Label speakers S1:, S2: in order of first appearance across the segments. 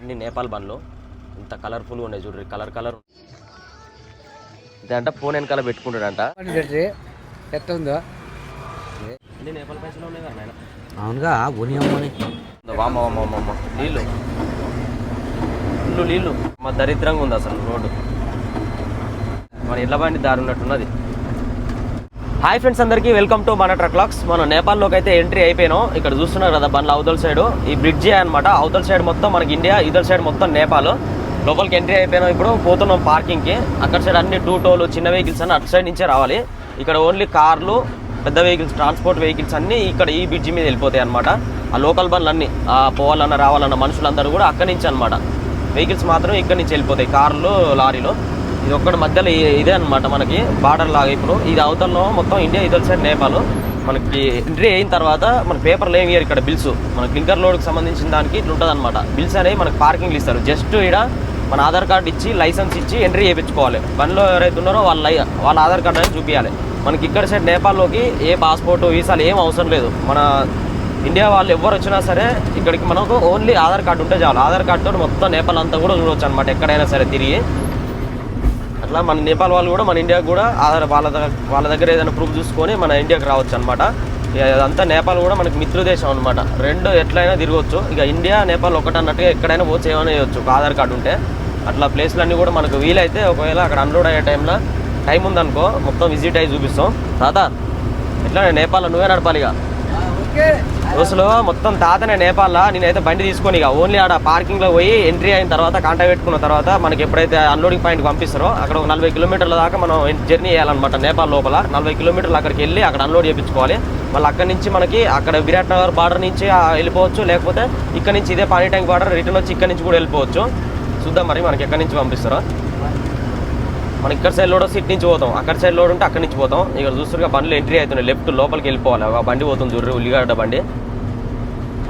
S1: ఇన్ని నేపాల్ బండ్లు ఇంత కలర్ఫుల్గా ఉన్నాయి చూడండి, కలర్ ఇదంట ఫోన్ వెనకాల పెట్టుకుంటాడంట.
S2: ఎట్ట ఉందో
S1: ఇన్ని నేపాల్ పైసలు ఉన్నాయి కదా నాయన.
S2: అవునుగా బునియమ్మని
S1: వామ్మ నీళ్ళు మా దరిద్రంగా ఉంది అసలు రోడ్డు. మన ఇళ్ళ బండి దారి ఉన్నట్టున్నది. హాయ్ ఫ్రెండ్స్, అందరికీ వెల్కమ్ టు మన ట్రక్ లాక్స్. మనం నేపాల్లోకి అయితే ఎంట్రీ అయిపోయినాం. ఇక్కడ చూస్తున్నారు కదా బండ్ల అవతల సైడ్ ఈ బ్రిడ్జి అనమాట. అవతల సైడ్ మొత్తం మనకి ఇండియా, ఇదర్ సైడ్ మొత్తం నేపాల్. లోపలికి ఎంట్రీ అయిపోయినాం. ఇప్పుడు పోతున్నాం పార్కింగ్కి. అక్కడ సైడ్ అన్ని టోలు చిన్న వెహికల్స్ అన్ని అటు సైడ్ నుంచే రావాలి. ఇక్కడ ఓన్లీ కార్లు, పెద్ద వెహికల్స్, ట్రాన్స్పోర్ట్ వెహికల్స్ అన్నీ ఇక్కడ ఈ బ్రిడ్జి మీద వెళ్ళిపోతాయి అనమాట. ఆ లోకల్ బండ్లు అన్నీ పోవాలన్నా రావాలన్న మనుషులందరూ కూడా అక్కడి నుంచి అనమాట. వెహికల్స్ మాత్రం ఇక్కడి నుంచి వెళ్ళిపోతాయి, కార్లు, లారీలు. ఇది ఒక్కటి మధ్యలో ఇదే అనమాట మనకి బార్డర్ లాగా. ఇప్పుడు ఇది అవతలలో మొత్తం ఇండియా, ఇదర్ సైడ్ నేపాల్. మనకి ఎంట్రీ అయిన తర్వాత మన పేపర్లు ఏమి ఇయ్యారు ఇక్కడ, బిల్స్. మన క్లింకర్ లోడ్కి సంబంధించిన దానికి ఇట్లా ఉంటుంది అనమాట. బిల్స్ అనేవి మనకి పార్కింగ్లు ఇస్తారు. జస్ట్ ఇక్కడ మన ఆధార్ కార్డు ఇచ్చి, లైసెన్స్ ఇచ్చి ఎంట్రీ చేయించుకోవాలి. బండిలో ఎవరైతే ఉన్నారో వాళ్ళ ఆధార్ కార్డు అనేది చూపించాలి. మనకి ఇక్కడ సైడ్ నేపాల్లోకి ఏ పాస్పోర్టు, వీసాలు ఏం అవసరం లేదు. మన ఇండియా వాళ్ళు ఎవరు వచ్చినా సరే ఇక్కడికి మనకు ఓన్లీ ఆధార్ కార్డు ఉంటే చాలు. ఆధార్ కార్డుతో మొత్తం నేపాల్ అంతా కూడా చూడవచ్చు అనమాట, ఎక్కడైనా సరే తిరిగి. అట్లా మన నేపాల్ వాళ్ళు కూడా మన ఇండియాకి కూడా వాళ్ళ దగ్గర ఏదైనా ప్రూఫ్ చూసుకొని మన ఇండియాకి రావచ్చు అనమాట. అదంతా నేపాల్ కూడా మనకి మిత్రదేశం అనమాట. రెండు ఎట్లయినా తిరగవచ్చు. ఇక ఇండియా, నేపాల్ ఒకటి అన్నట్టుగా ఎక్కడైనా పోతే ఏమైనా చేయవచ్చు ఒక ఆధార్ కార్డు ఉంటే. అట్లా ప్లేస్లన్నీ కూడా మనకు వీలైతే ఒకవేళ అక్కడ అన్లోడ్ అయ్యే టైం ఉందనుకో మొత్తం విజిట్ అయ్యి చూపిస్తాం. తాత ఎట్లా నేపాల్ నువ్వే నడపాలి. ఇక రోజులో మొత్తం తాతనే నేపాల్లో. నేనైతే బండి తీసుకొని ఇక ఓన్లీ ఆడ పార్కింగ్లో పోయి ఎంట్రీ అయిన తర్వాత కాంటాక్ట్ పెట్టుకున్న తర్వాత మనకి ఎప్పుడైతే అన్లోడింగ్ పాయింట్కి పంపిస్తారో అక్కడ ఒక 40 కిలోమీటర్ల దాకా మనం జర్నీ చేయాలన్నమాట. నేపాల్ లోపల 40 కిలోమీటర్లు అక్కడికి వెళ్ళి అక్కడ అన్లోడ్ చేయించుకోవాలి. మళ్ళీ అక్కడి నుంచి మనకి అక్కడ విరాట్ నగర్ బార్డర్ నుంచి వెళ్ళిపోవచ్చు, లేకపోతే ఇక్కడ నుంచి ఇదే పానీ ట్యాంక్ బార్డర్ రిటర్న్ వచ్చి ఇక్కడ నుంచి కూడా వెళ్ళిపోవచ్చు. చూద్దాం మరి మనకి ఎక్కడి నుంచి పంపిస్తారో. మనం ఇక్కడ సైడ్ లోడ్ సిట్ నుంచి పోతాం, అక్కడ సైడ్ లోడ్ ఉంటే అక్కడి నుంచి పోతాం. ఇక్కడ చూస్తున్నా బండ్లు ఎంట్రీ అవుతున్నాయి. లెఫ్ట్ లోపలికి వెళ్ళిపోవాలి. ఆ బండి పోతుంది చూర్రి, ఉల్లిగడ్డ బండి.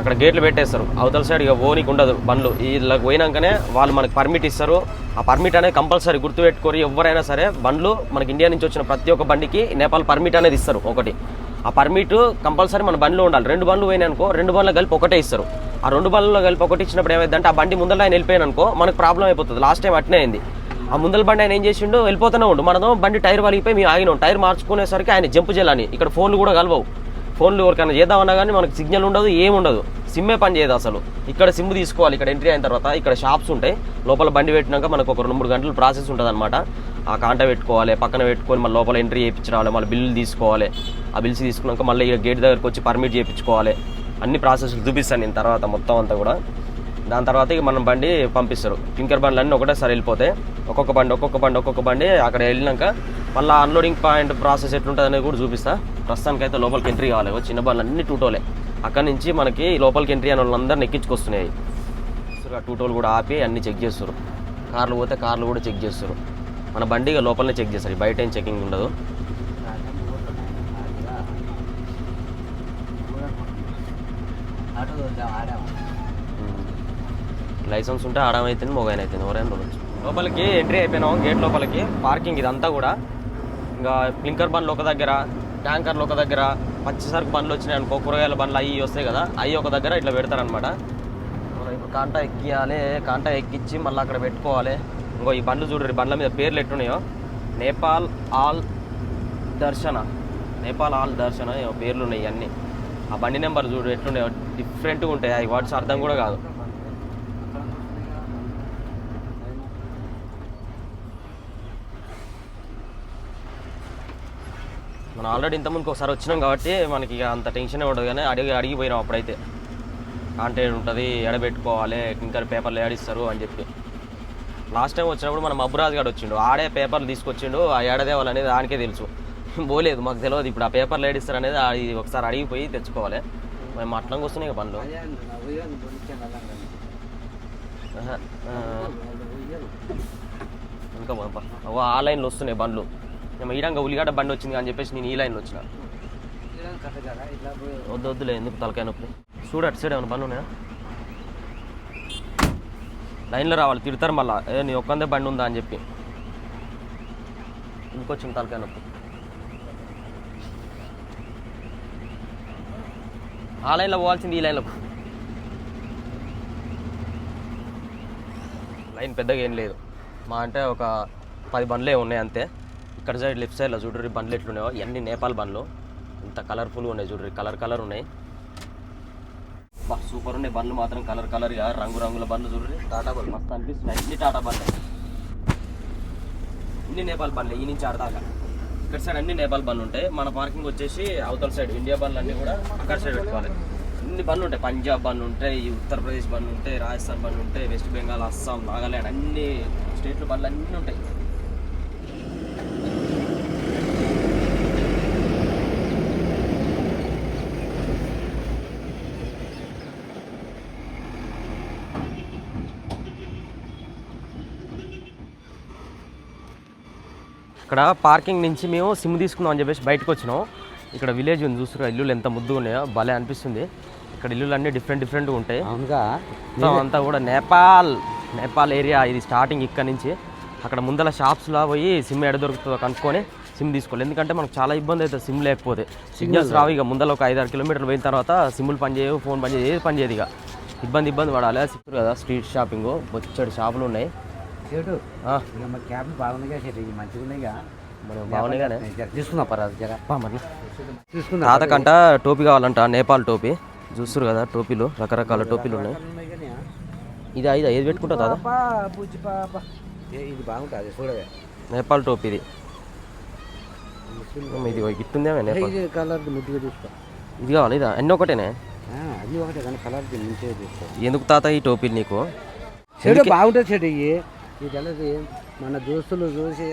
S1: అక్కడ గేట్లు పెట్టేస్తారు. అవతల సైడ్ ఇక ఓనికి ఉండదు బండ్లు. ఇలా పోయినాకనే వాళ్ళు మనకి పర్మిట్ ఇస్తారు. ఆ పర్మిట్ అనేది కంపల్సరీ గుర్తుపెట్టుకొని ఎవరైనా సరే బండ్లు మనకి ఇండియా నుంచి వచ్చిన ప్రతి ఒక్క బండికి నేపాల్ పర్మిట్ అనేది ఇస్తారు ఒకటి. ఆ పర్మిట్ కంపల్సరీ మన బండిలో ఉండాలి. 2 బండ్లు పోయినాయి అనుకో, 2 బండ్లు కలిపి ఒకటే ఇస్తారు. ఆ 2 బండ్లలో కలిపి ఒకటి ఇచ్చినప్పుడు ఏమైందంటే ఆ బండి ముందర ఆయన వెళ్ళిపోయాను అనుకో మనకు ప్రాబ్లం అయిపోతుంది. లాస్ట్ టైం అట్నే అయింది. ఆ ముందల బండి ఆయన ఏం చేసిండు, వెళ్ళిపోతూనే ఉండు. మనం బండి టైర్ వలిగిపోయి మేము ఆగినాం. టైర్ మార్చుకునేసరికి ఆయన జంప్ చేయాలని. ఇక్కడ ఫోన్లు కూడా కలవవు. ఫోన్లు ఎవరికైనా చేద్దామన్నా కానీ మనకు సిగ్నల్ ఉండదు, ఏముండదు. సిమ్మే పని చేయదు అసలు. ఇక్కడ సిమ్ తీసుకోవాలి. ఇక్కడ ఎంట్రీ అయిన తర్వాత ఇక్కడ షాప్స్ ఉంటాయి. లోపల బండి పెట్టినాక మనకు ఒక 2-3 గంటలు ప్రాసెస్ ఉంటుంది అనమాట. ఆ కాంటా పెట్టుకోవాలి, పక్కన పెట్టుకొని మళ్ళీ లోపల ఎంట్రీ చేయించుకోవాలి, మళ్ళీ బిల్లు తీసుకోవాలి. ఆ బిల్స్ తీసుకున్నాక మళ్ళీ గేట్ దగ్గరకు వచ్చి పర్మిట్ చేయించుకోవాలి. అన్ని ప్రాసెస్లు చూపిస్తాను నేను తర్వాత మొత్తం అంతా కూడా. దాని తర్వాత ఇక మనం బండి పంపిస్తారు. క్లింకర్ బండ్లు అన్నీ ఒకటేసారి వెళ్ళిపోతాయి. ఒక్కొక్క బండి అక్కడ వెళ్ళినాక మళ్ళీ అన్లోడింగ్ పాయింట్ ప్రాసెస్ ఎట్లుంటుంది అనేది కూడా చూపిస్తా. ప్రస్తుతానికైతే లోపలికి ఎంట్రీ కావాలి. చిన్న బండ్లు అన్ని టూటోలే. అక్కడి నుంచి మనకి లోపలికి ఎంట్రీ అయిన వాళ్ళందరినీ ఎక్కించుకొస్తున్నాయి. టూటోలు కూడా ఆపి అన్ని చెక్ చేస్తారు. కార్లు పోతే కార్లు కూడా చెక్ చేస్తారు. మన బండి లోపలనే చెక్ చేస్తారు. బయట ఏం చెకింగ్ ఉండదు. లైసెన్స్ ఉంటే ఆడమైతే మొగైనైతే ఎవరైనా చూడవచ్చు. లోపలికి ఎంట్రీ అయిపోయినాం. గేట్ లోపలికి పార్కింగ్ ఇదంతా కూడా. ఇంకా క్లింకర్ బండ్లు ఒక దగ్గర, ట్యాంకర్లు ఒక దగ్గర, పచ్చిసరుకు బండ్లు వచ్చినాయి అనుకో, కూరగాయల బండ్లు అవి వస్తాయి కదా, అవి ఒక దగ్గర ఇట్లా పెడతారనమాట. మనం ఇప్పుడు కాంటా ఎక్కియాలి. కాంటా ఎక్కించి మళ్ళీ అక్కడ పెట్టుకోవాలి. ఇంకో ఈ బండ్లు చూడరు, బండ్ల మీద పేర్లు ఎట్టున్నాయో. నేపాల్ ఆల్ దర్శన ఏమో పేర్లు ఉన్నాయి ఇవన్నీ. ఆ బండి నెంబర్ చూడు ఎట్లున్నాయో, డిఫరెంట్గా ఉంటాయి. అవి వర్డ్స్ అర్థం కూడా కాదు. మనం ఆల్రెడీ ఇంతకుముందుకు ఒకసారి వచ్చినాం కాబట్టి మనకి ఇక అంత టెన్షనే ఉండదు. కానీ అడిగిపోయినాం అప్పుడైతే. కాంటాక్ట్ ఉంటుంది, ఎడబెట్టుకోవాలి, క్లింకర్ పేపర్లు ఏడిస్తారు అని చెప్పి. లాస్ట్ టైం వచ్చినప్పుడు మనం అబ్బురాజు గారు వచ్చిండు, ఆడే పేపర్లు తీసుకొచ్చిండు. ఆ ఏడదేవాళ్ళు అనేది దానికే తెలుసు, పోలేదు మాకు తెలియదు. ఇప్పుడు ఆ పేపర్లు ఏడిస్తారు అనేది ఒకసారి అడిగిపోయి తెచ్చుకోవాలి. మేము అట్లంగా వస్తున్నాయి ఇక బండ్లు. ఇంకా ఆ లైన్లో వస్తున్నాయి బండ్లు. ఈడంగా ఉల్లిగడ్డ బండి వచ్చింది అని చెప్పేసి నేను ఈ లైన్లో వచ్చిన. వద్దులే, ఎందుకు తలకాయ నొప్పి. చూడు అటు సైడ్ ఏమైనా బండ్లు ఉన్నాయా? లైన్లో రావాలి, తిడతారు మళ్ళీ. నీ ఒక్కందే బండి ఉందా అని చెప్పి. ఇంకొచ్చింది తలకాయ నొప్పి. ఆ లైన్లో పోవాల్సింది ఈ లైన్లోకి. లైన్ పెద్దగా ఏం లేదు, మా అంటే ఒక 10 బండ్లే ఉన్నాయి అంతే. ఇక్కడ సైడ్ లెఫ్ట్ సైడ్లో చూడ్రి బండ్లు ఎట్లున్నాయో, ఇవన్నీ నేపాల్ బండ్లు, ఇంత కలర్ఫుల్గా ఉన్నాయి చూడ్రి, కలర్ ఉన్నాయి. బా సూపర్ ఉన్నాయి బండ్లు మాత్రం, కలర్గా రంగుల బండ్లు చూడ్రి. టాటా బండ్లు మస్తు అనిపిస్తున్నాయి, అన్ని టాటా బండ్లు, అన్ని నేపాల్ బండ్లు ఈ నుంచి ఆడదాకా. ఇక్కడ సైడ్ అన్ని నేపాల్ బండ్లు ఉంటాయి. మన పార్కింగ్ వచ్చేసి అవతల సైడ్ ఇండియా బండ్లు అన్నీ కూడా అక్కడ సైడ్ పెట్టుకోవాలి. అన్ని బండ్లు ఉంటాయి, పంజాబ్ బండ్లు ఉంటాయి, ఉత్తరప్రదేశ్ బండ్లు ఉంటాయి, రాజస్థాన్ బండ్లు ఉంటాయి, వెస్ట్ బెంగాల్, అస్సాం, నాగాల్యాండ్ అన్ని స్టేట్లు బండ్లు అన్నీ ఉంటాయి. ఇక్కడ పార్కింగ్ నుంచి మేము సిమ్ తీసుకుందాం అని చెప్పేసి బయటకు వచ్చినాం. ఇక్కడ విలేజ్ ఉంది చూస్తున్నా, ఇల్లులు ఎంత ముద్దుగా ఉన్నాయో భలే అనిపిస్తుంది. ఇక్కడ ఇల్లులు అన్నీ డిఫరెంట్గా ఉంటాయి.
S2: అవునుగా
S1: అంతా కూడా నేపాల్ ఏరియా ఇది. స్టార్టింగ్ ఇక్కడ నుంచి అక్కడ ముందల షాప్స్లో పోయి సిమ్ ఎడ దొరుకుతుందో కనుక్కొని సిమ్ తీసుకోవాలి. ఎందుకంటే మనకు చాలా ఇబ్బంది అవుతుంది సిమ్ లేకపోతే. సిగ్నల్స్ రావు. ఇక ముందర ఒక 5-6 కిలోమీటర్లు పోయిన తర్వాత సిమ్లు పనిచేయవు, ఫోన్ పనిచేయదు, ఏది పనిచేయదు. ఇక ఇబ్బంది పడాలి. సిక్కురు కదా స్ట్రీట్ షాపింగ్, బొచ్చడి షాపులు ఉన్నాయి.
S2: క్యాబ్లు బాగున్నాయిగా, మంచిగా ఉన్నాయిగా,
S1: మనం బాగున్నాయిగానే
S2: తీసుకున్నా పర్వాలేదు జర
S1: మరి.
S2: తీసుకున్నా.
S1: తాతకంట టోపీ కావాలంట, నేపాల్ టోపీ చూస్తురు కదా, టోపీలు రకరకాల టోపీలు ఉన్నాయి. ఇది ఏది పెట్టుకుంటా తాత?
S2: ఇది బాగుంటుంది చూడవే,
S1: నేపాల్ టోపీ ఇది. ఇది ఇట్టుందేమో నేపాల్
S2: కలర్ ముద్దుగా తీసుకో.
S1: ఇది కావాలి, ఇదా అన్నీ ఒకటేనే?
S2: అది ఒకటే కానీ కలర్ మంచిగా తీసుకో.
S1: ఎందుకు తాత ఈ టోపీలు నీకు?
S2: చెడు బాగుంటుంది చెడు. ఈ కలర్ మన దోస్తులు చూసి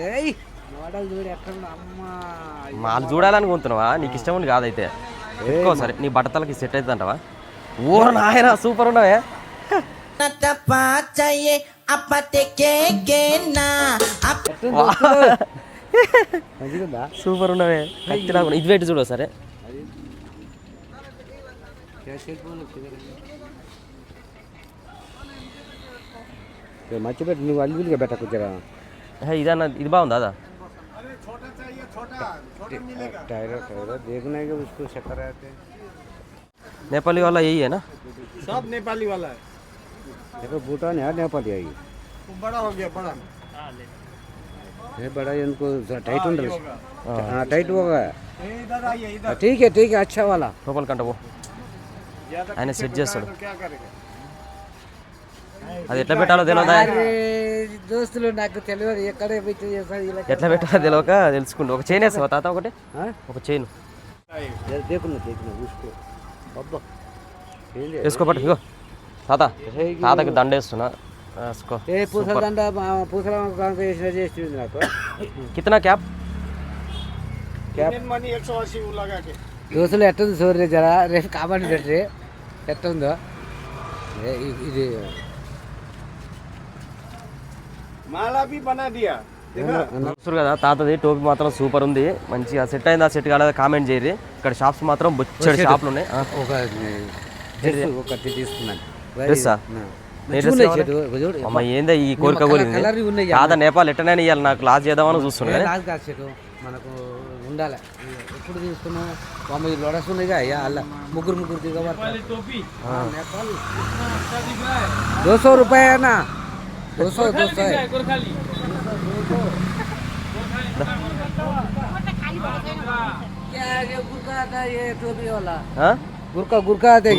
S2: మోడల్ చూడు ఎక్కడ అమ్మా
S1: మాలు చూడాలనుకుంటున్నావా? నీకు ఇష్టం ఉంది కాదైతే ఎక్కువ సరే, నీ బట్టతలకి సెట్ అవుతుంది అంటావా? ఓ నాయన సూపర్ ఉన్నావే. సూపర్ ఉన్నవే, ఇది పెట్టి చూడు సరే.
S2: మర్చిపెట్టి నువ్వు అల్లుగా పెట్టకొచ్చారా?
S1: ఇదన్నా ఇది బాగుందా అదా? नेपाली वाला यही है ना?
S3: सब नेपाली वाला है।
S2: देखो भूटान है नेपाली है ये।
S3: बड़ा हो गया बड़ा।
S2: ये बड़ा इनको टाइट होगा। हाँ टाइट होगा।
S3: इधर आइए इधर।
S2: ठीक है अच्छा वाला।
S1: లోపల కంట పో, ఆయన సెట్ చేస్తాడు.
S3: क्या करेगा?
S1: అది ఎట్లా పెట్టాలో తెలియదా?
S2: దోస్తులు నాకు తెలియదు ఎక్కడ
S1: ఎట్లా పెట్టాలో తెలియక తెలుసుకుంటూ. ఒక చైన్ వేస్తావా తాత? ఒక చైన్ వేసుకో పట్టు. ఇగో తాత, తాతకి దండ వేస్తున్నా, వేసుకో. కితనా క్యాప్?
S3: मनी 180 लगा के।
S2: దోస్తులు ఎట్టుంది చూడరే జరా, రేపు కాబట్టి పెట్టే ఎట్టుందో ఇది.
S3: माला भी बना दिया।
S1: చూస్తారు కదా తాతది టోపీ మాత్రం సూపర్ ఉంది, మంచిగా సెట్ అయిందా సెట్ కాలేదా కామెంట్ చేయరు. ఇక్కడ షాప్స్ మాత్రం బొచ్చడి షాపులు ఉన్నాయి.
S2: ఒకటి తీసుకున్నాను.
S1: డ్రెస్సా? అమ్మ ఏందా ఈ కోరిక కోరింది తాత? నేపాల్ ఎట్టనైనా ఇవ్వాలి, నాకు లాస్ చేద్దామని చూస్తున్నాను.
S2: మనకు ఉండాలి. ఎప్పుడు తీసుకున్నాం 9 లోడస్ ఉన్నాయిగా అయ్యా, అలా ముగ్గురు దిగబడతారు. 200 రూపాయ అన్నా, 200 గుర్కా అదే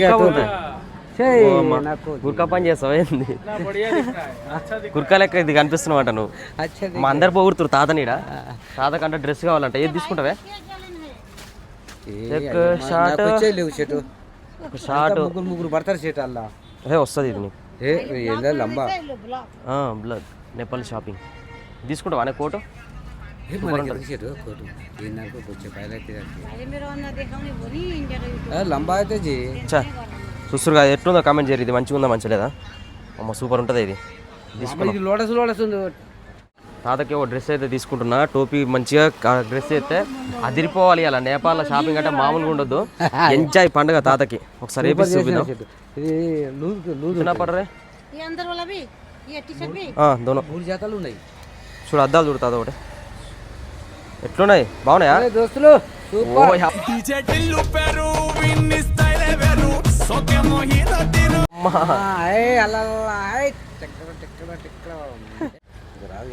S1: గుర్కా పని చేస్తావు ఏంది? గుర్కా లెక్క ఇది కనిపిస్తున్నావు నువ్వు. మా అందరు పోగుడుతురు తాతనీడ. తాతకంటే డ్రెస్ కావాలంట, ఏది తీసుకుంటావే? షార్ట్
S2: ముగ్గురు పడతారు షర్ట్ అలా
S1: వస్తుంది ఇది నీకు.
S2: లంబా
S1: బ్లడ్ నేపాల్ షాపింగ్ తీసుకుంటావా? అనే కోటు
S2: లంబా అయితే
S1: చూస్తురు కదా ఎట్లుందో కామెంట్ చేయరు. ఇది మంచిగా ఉందా మంచి లేదా? అమ్మ సూపర్ ఉంటుంది ఇది. తీసుకున్నా
S2: లోడస్ ఉంది.
S1: తాతకి ఒక డ్రెస్ అయితే తీసుకుంటున్నా, టోపీ మంచిగా డ్రెస్ అయితే అదిరిపోవాలి. అలా నేపాల్లో షాపింగ్ అంటే మామూలుగా ఉండొద్దు. ఎంజాయ్ పండుగ తాతకి. ఒకసారి చూపిద్దాం. పడరే దోనో
S2: జాతలు ఉన్నాయి
S1: చూడు, అద్దాలు చూడు తాత ఒకటి. ఎట్లున్నాయి? బాగున్నాయా
S2: దోస్తులు?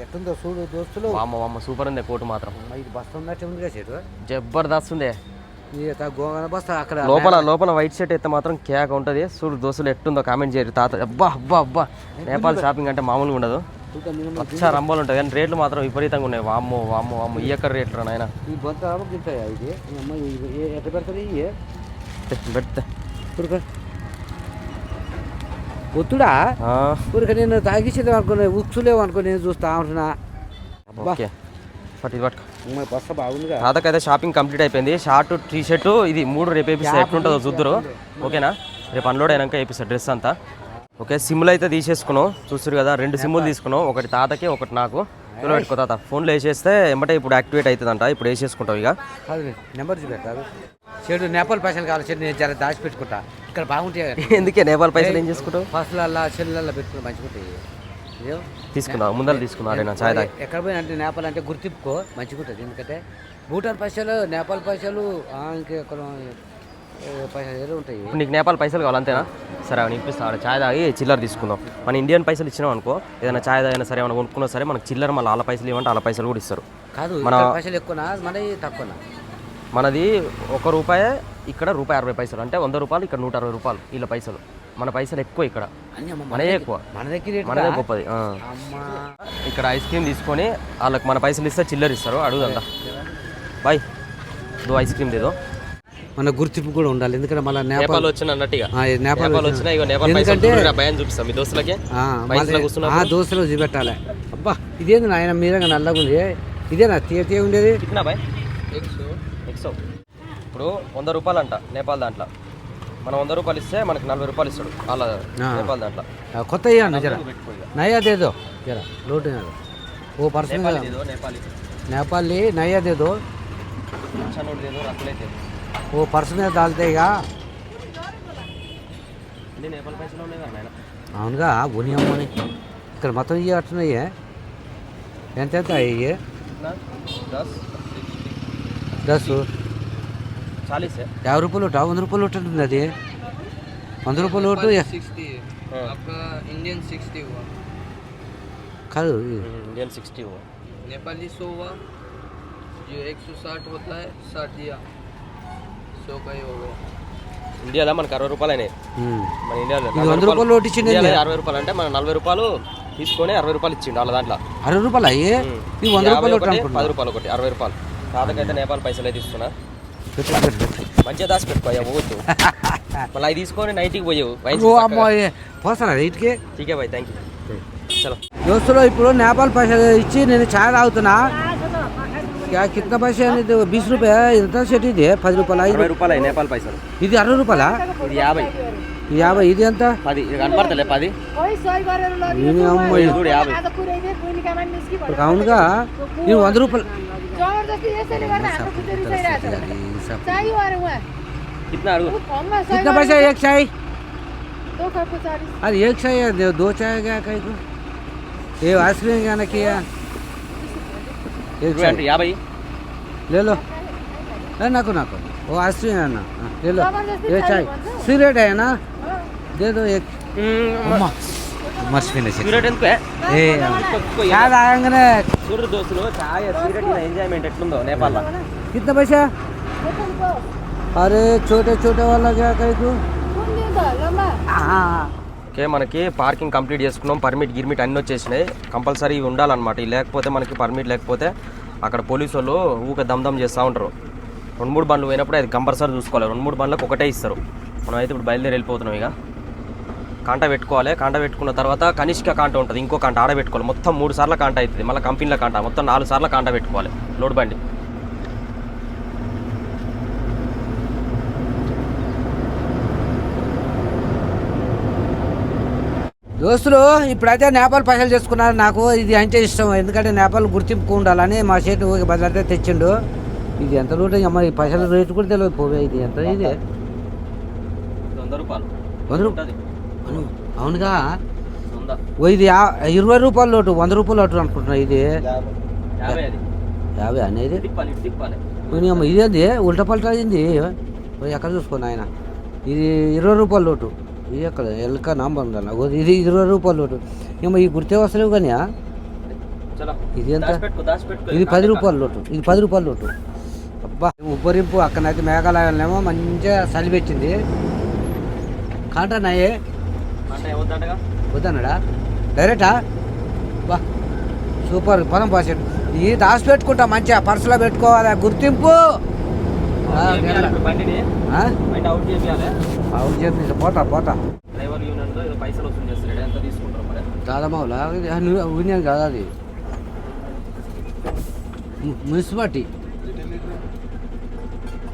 S2: ఎట్టుందో చూడు దోస్తులు.
S1: అమ్మ సూపర్ ఉంది కోటు మాత్రం.
S2: ఇది బస్తా ఉన్నట్టు ఉందిగా చెట్టు.
S1: జబర్దస్త్ ఉంది.
S2: గోగన బస్తా అక్కడ
S1: లోపల వైట్ షర్ట్ అయితే మాత్రం కేక ఉంటుంది. చూడు దోస్తులు ఎట్టుందో కామెంట్ చేయరు తాత. అబ్బా నేపాల్ షాపింగ్ అంటే మామూలుగా ఉండదు. పచ్చ రంబాలు ఉంటాయి కానీ రేట్లు మాత్రం విపరీతంగా ఉన్నాయి. వామ్మో ఈ ఎక్కడ రేట్లు నాయన.
S2: ఈ బొంత తింటాయా ఇది ఎట్ట పెడతారు ఇవి
S1: పెడితే
S2: ఒత్తుడా ఊరిక నేను తాగిచ్చేది అనుకున్నా ఉచ్చులేవు అనుకో నేను చూస్తా ఉంటున్నా.
S1: ఓకే పట్టుకో.
S2: బస్తా బాగుందిగా.
S1: తాతకైతే షాపింగ్ కంప్లీట్ అయిపోయింది. షార్ట్ టీ షర్టు ఇది 3 రేపు వేపిస్తే ఎట్లుంటుందో చూద్దరు. ఓకేనా రేపు అన్లోడ్ అయినాక వేపిస్తా డ్రెస్ అంతా. ఓకే సిమ్లు అయితే తీసేసుకున్నాం చూస్తారు కదా. 2 సిమ్ములు తీసుకున్నాం, ఒకటి తాతకి ఒకటి నాకు. ఇందులో పెట్టుకో తాత. ఫోన్లో వేసేస్తే ఎంబటే ఇప్పుడు యాక్టివేట్ అవుతుందంట. ఇప్పుడు వేసేసుకుంటాం ఇక.
S2: నెంబర్ చూపెట్టారు చెడు నేపాల్ పైసలు కావాలి చెడు నేను జర దాచిపెట్టుకుంటా ఇక్కడ బాగుంటాయి.
S1: ఎందుకే నేపాల్ పైసలు ఏం చేసుకుంటావు?
S2: ఫస్ట్లల్లా చెల్లెల్లో పెట్టుకుని మంచిగుంటాయి.
S1: తీసుకున్నా ముందర తీసుకున్నా అరే నా చాయ్ తాగి.
S2: ఎక్కడ పోయినా అంటే నేపాల్ అంటే గుర్తింపుకో మంచిగుంటుంది. ఎందుకంటే భూటాన్ పైసలు నేపాల్ పైసలు ఇంకెక్కడ పైసలు ఏదో ఉంటాయి.
S1: ఇప్పుడు నీకు నేపాల్ పైసలు కావాలి అంతేనా? సరే అని ఇప్పిస్తా. చాయ్ తాగి చిల్లర తీసుకుందాం. మన ఇండియన్ పైసలు ఇచ్చినాం అనుకో ఏదైనా చాయ్ తాగినా సరే ఏమైనా కొనుక్కున్నా సరే మనకు చిల్లర మళ్ళీ వాళ్ళ పైసలు ఇవ్వంటే వాళ్ళ పైసలు కూడా ఇస్తారు.
S2: కాదు మన పైసలు ఎక్కువనా మనది తక్కువనా?
S1: మనది ₹1 ఇక్కడ ₹60 అంటే ₹100 ఇక్కడ ₹160 వీళ్ళ పైసలు. మన పైసలు ఎక్కువ ఇక్కడ, మనదే ఎక్కువ, మనదే గొప్పది. ఇక్కడ ఐస్ క్రీమ్ తీసుకొని వాళ్ళకి మన పైసలు ఇస్తే చిల్లర ఇస్తారు. అడుగుదా బాయ్ దో ఐస్ క్రీమ్ దేదో.
S2: మన గుర్తింపు కూడా ఉండాలి. ఎందుకంటే మళ్ళీ
S1: నేపాల్ వచ్చిన అన్నట్టుగా నేపాల్ వచ్చినా ఇక నేపాల్ భయం చూపిస్తాం మీ దోస్తులకి.
S2: దోస్తులు చూపెట్టాలి. అబ్బా ఇదేంది నాయన మీరంగా నల్లగా ఉంది. ఇదేనా తీయ ఉండేది?
S1: బాయ్ ఇప్పుడు ₹100 అంట నేపాల్ దాంట్లో. మనం ₹100 ఇస్తే మనకి ₹40 ఇస్తాడు వాళ్ళ నేపాల్ దాంట్లో.
S2: కొత్త జర నయాదేదో జర లోటు ఓ పర్సన్ నేపాలి నయాదేదో ఓ పర్సన్ దాల్తాయిగా.
S1: నేపాల్ పైసలు ఉన్నాయి కదా నాయన.
S2: అవునుగా ఉని అమ్మని ఇక్కడ మొత్తం ఇవి అట్టున్నాయి. ఎంత అయ్యి 10 ₹50 ఒకటి ₹100 ఒకటి ఉంటుంది. అది ₹100 ఒకటి
S4: इंडियन 60 हुआ,
S2: కాదు
S1: इंडियन 60 हुआ,
S4: नेपाली 100 हुआ, जो 160 होता है 60 दिया, 100 का ही हो गया.
S1: ఇండియాలో మనకు ₹60 అయినాయి. మన ఇండియాలో
S2: ₹100 ఒకటి ఇచ్చింది.
S1: ₹60 అంటే మన ₹40 తీసుకొని ₹60 ఇచ్చిండు వాళ్ళ దాంట్లో.
S2: ₹60 అయ్యి ₹100 ఒకటి
S1: ₹10 ఒకటి ₹60. తాతకైతే నేపాల్ పైసలు అయితే ఇస్తున్నా. మంచిగా దాచి పెట్టుకోయా పోవద్దు. మళ్ళీ అవి తీసుకొని నైట్కి పోయావు
S2: పోస్తారా రైట్కి.
S1: ఠీకే బాయ్ థ్యాంక్ యూ. చలో
S2: దోస్తులో ఇప్పుడు నేపాల్ పైసలు ఇచ్చి నేను చాయ్ తాగుతున్నా. కింద పైసా అనేది ₹20 ఎంత సెట్ ఇది? ₹10
S1: ₹20 నేపాల్ పైసలు.
S2: ఇది ₹60.
S1: ఇది 50.
S2: 50 ఇది ఎంత?
S1: 10 కనపడతలే 10.
S2: అవునుగా ఇది ₹100.
S1: कितना
S2: कितना पैसा एक चाय? 2 का 50. अरे एक चाय है 2 चाय क्या कहीं को ये आइसक्रीम क्या ना किया एक चाय
S1: 50
S2: ले लो. नाको नाको वो आइसक्रीम है ना ले लो. ये चाय सिगरेट है ना दे दो एक. मस्त फिनिश
S1: సిగరెట్ ఎందుకు
S2: याद आएंगे
S1: చూడు దోస్తులు చాయ్ సిగరెట్ ఎంజాయ్మెంట్ ఎట్లుందో నేపాల్లో.
S2: कितना पैसा? अरे छोटे छोटे वाला क्या कहीं को.
S1: ఓకే మనకి పార్కింగ్ కంప్లీట్ చేసుకున్నాం. పర్మిట్ గిర్మిట్ అన్నీ వచ్చేసినాయి. కంపల్సరీ ఉండాలన్నమాట. లేకపోతే మనకి పర్మిట్ లేకపోతే అక్కడ పోలీసు వాళ్ళు ఊకే దమ్దమ్ చేస్తూ ఉంటారు. 2-3 బండ్లు పోయినప్పుడు అది కంపల్సరీ చూసుకోవాలి. 2-3 బండ్లకు ఒకటే ఇస్తారు. మనం అయితే ఇప్పుడు బయలుదేరి వెళ్ళిపోతున్నాం. ఇక కాంటా పెట్టుకోవాలి. కాంటా పెట్టుకున్న తర్వాత కనిష్క కాంటా ఉంటుంది, ఇంకో కాంటా ఆడ పెట్టుకోవాలి. మొత్తం 3 సార్లు కాంటా అవుతుంది. మళ్ళీ కంపెనీలో కాంటా మొత్తం 4 సార్లు కాంటా పెట్టుకోవాలి లోడ్ బండి.
S2: దోస్తులు ఇప్పుడైతే నేపాల్ పైసలు చేసుకున్నారు. నాకు ఇది అంటే ఇష్టం. ఎందుకంటే నేపాల్ గుర్తింపు ఉండాలని మా చేతి ఊరికి బజార్తే తెచ్చిండు. ఇది ఎంత రూట్ అమ్మ ఈ పైసల రేటు కూడా తెలియదు పోవే. ఇది ఎంత ఇది
S1: ₹100.
S2: అవునుగా ఇది ₹20 లోటు ₹100 లోటు అనుకుంటున్నా. ఇది 50 అనేది అమ్మ ఇదేంది ఉల్టా పల్టా అయింది. ఎక్కడ చూసుకోండి ఆయన. ఇది ₹20 లోటు ఇది ఎక్కడ ఎల్క నాంబర్ ఉందన్న ఇది 20 రూపాయలు నోటు ఏమో ఈ గుర్తే వస్తలేవు కానీ
S1: చలో
S2: ఇది ఎంత
S1: దాచిపెట్టుకో
S2: ఇది 10 రూపాయల నోటు ఇది 10 రూపాయల నోటు అబ్బా ఉబ్బరింపు అక్కడైతే మేఘాలయంలో మంచిగా చలి పెట్టింది కాంటానాయే
S1: అంటే ఏమవుతుందటగా
S2: వద్దన్నాడా డైరెక్టా బా సూపర్ పొలం పాసెట్ ఇది దాచి పెట్టుకుంటా మంచిగా పర్సులో పెట్టుకోవాలి గుర్తింపు
S1: బండిని బండి అవుట్ చేయాలి.
S2: అవును చెప్పి పోతా
S1: డ్రైవర్ యూనియన్తో ఏదో పైసలు వసూలు చేస్తాడు, ఎంత తీసుకుంటారు మరి?
S2: దాదామౌలా యూనియన్ కాదు అది మున్సిపాలిటీ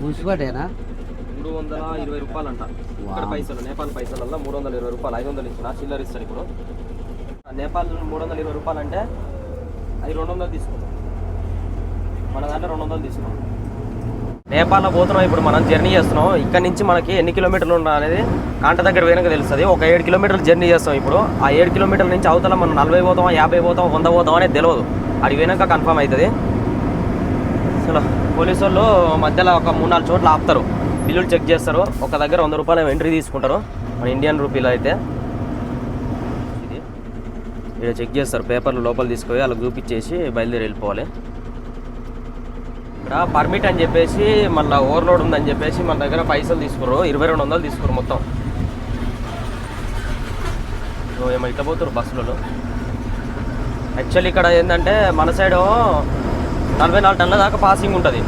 S2: మున్సిపాలిటీనా
S1: 320 రూపాయలు అంట ఇక్కడ పైసలు. నేపాల్ పైసలల్లో 320 రూపాయలు. 500 ఇచ్చిన చిల్లర ఇస్తాడు ఇప్పుడు. నేపాల్ 320 రూపాయలు అంటే అది 200 తీసుకుంటాం. మన దాంట్లో 200 తీసుకుంటాం. నేపాల్లో పోతున్నాం ఇప్పుడు, మనం జర్నీ చేస్తున్నాం. ఇక్కడ నుంచి మనకి ఎన్ని కిలోమీటర్లు ఉన్నా అనేది కాంట దగ్గర పోయినాక తెలుస్తుంది. ఒక 7 కిలోమీటర్లు జర్నీ చేస్తాం ఇప్పుడు. ఆ 7 కిలోమీటర్ల నుంచి అవతల మనం 40 పోతాం, 50 పోతాం, 100 పోతాం అనేది తెలియదు. అది పోయినాక కన్ఫర్మ్ అవుతుంది. అసలు పోలీసు వాళ్ళు మధ్యలో ఒక 3-4 చోట్ల ఆపుతారు, బిల్లులు చెక్ చేస్తారు. ఒక దగ్గర 100 రూపాయలు ఎంట్రీ తీసుకుంటారు మన ఇండియన్ రూపీలో అయితే. ఇది ఇక్కడ చెక్ చేస్తారు, పేపర్లు లోపల తీసుకొని అలా చూపించేసి బయలుదేరి వెళ్ళిపోవాలి. ఇక్కడ పర్మిట్ అని చెప్పేసి మళ్ళీ ఓవర్లోడ్ ఉందని చెప్పేసి మన దగ్గర పైసలు తీసుకుర్రు. 2200 తీసుకుర్రు మొత్తం. ఏమో ఇట్లా పోతారు బస్సులలో. యాక్చువల్లీ ఇక్కడ ఏంటంటే మన సైడు 44 టన్నుల దాకా పాసింగ్ ఉంటుంది.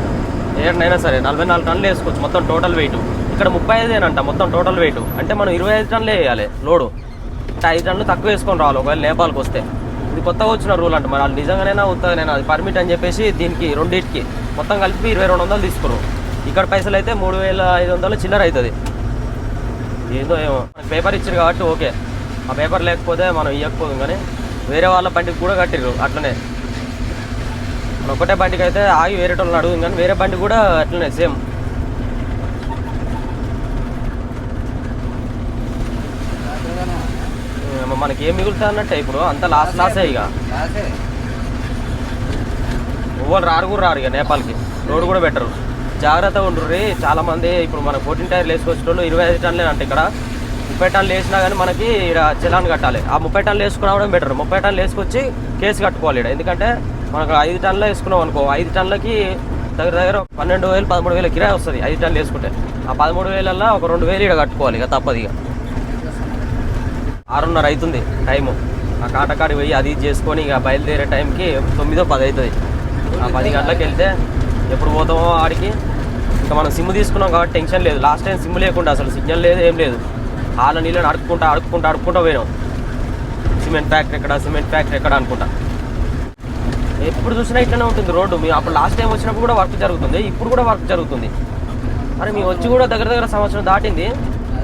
S1: ఏడనైనా సరే 44 టన్నులు వేసుకోవచ్చు మొత్తం టోటల్ వెయిట్. ఇక్కడ 35 మొత్తం టోటల్ వెయిట్. అంటే మనం 25 టన్నులే వేయాలి లోడు. అంటే 5 టన్నులు తక్కువ వేసుకొని రావాలి ఒకవేళ నేపాల్కి వస్తే. ఇది కొత్తగా వచ్చిన రూల్ అంట. మరి వాళ్ళు నిజంగానైనా ఉత్తగానైనా అది పర్మిట్ అని చెప్పేసి దీనికి రెండింటికి మొత్తం కలిపి 2200 తీసుకురు. ఇక్కడ పైసలు అయితే 3500 చిల్లర అవుతుంది. ఏదో ఏమో మనకి పేపర్ ఇచ్చారు కాబట్టి ఓకే. ఆ పేపర్ లేకపోతే మనం ఇవ్వకపోదు. కానీ వేరే వాళ్ళ బండికి కూడా కట్టిర్రు అట్లనే. మన ఒకటే బండికి అయితే ఆగి వేరే వాళ్ళని అడుగుతుంది, కానీ వేరే బండి కూడా అట్లనే సేమ్. మనకి ఏం మిగులుతా అన్నట్టే ఇప్పుడు అంతా లాసే. ఇక ఎవరు రారు ఇక నేపాల్కి. రోడ్డు కూడా బెటరు. జాగ్రత్తగా ఉండ్రి. చాలామంది ఇప్పుడు మన 14 టైర్లు వేసుకొచ్చేటోళ్ళు 25 టన్నులే అంటే ఇక్కడ 30 టన్నులు వేసినా కానీ మనకి ఇక్కడ చలాన్ కట్టాలి. ఆ 30 టన్నులు వేసుకురావడం బెటర్. 30 టన్నులు వేసుకొచ్చి కేసు కట్టుకోవాలి ఇక్కడ. ఎందుకంటే మనకు 5 టన్నులు వేసుకున్నాం అనుకో, 5 టన్నులకి దగ్గర 12,000 13,000 కిరాయి వస్తుంది 5 టన్నులు వేసుకుంటే. ఆ 13,000 ఒక 2,000 ఇక్కడ కట్టుకోవాలి. ఇక తప్పదు. ఇక 6:30 అవుతుంది టైము. ఆ కాటకాడి పోయి అది చేసుకొని ఇక బయలుదేరే టైంకి 9-10 అవుతుంది. ఆ 10 గంటలకు వెళ్తే ఎప్పుడు పోతామో ఆడికి. ఇంకా మనం సిమ్ తీసుకున్నాం కాబట్టి టెన్షన్ లేదు. లాస్ట్ టైం సిమ్ లేకుండా అసలు సిగ్నల్ లేదు, ఏం లేదు. హాల నీళ్ళని అడుక్కుంటా పోయినాం. సిమెంట్ ఫ్యాక్టరీ ఎక్కడ అనుకుంటా. ఎప్పుడు చూసినా ఇట్లనే ఉంటుంది రోడ్డు. మేము అప్పుడు లాస్ట్ టైం వచ్చినప్పుడు కూడా వర్క్ జరుగుతుంది, ఇప్పుడు కూడా వర్క్ జరుగుతుంది. మరి మేము వచ్చి కూడా దగ్గర సంవత్సరం దాటింది.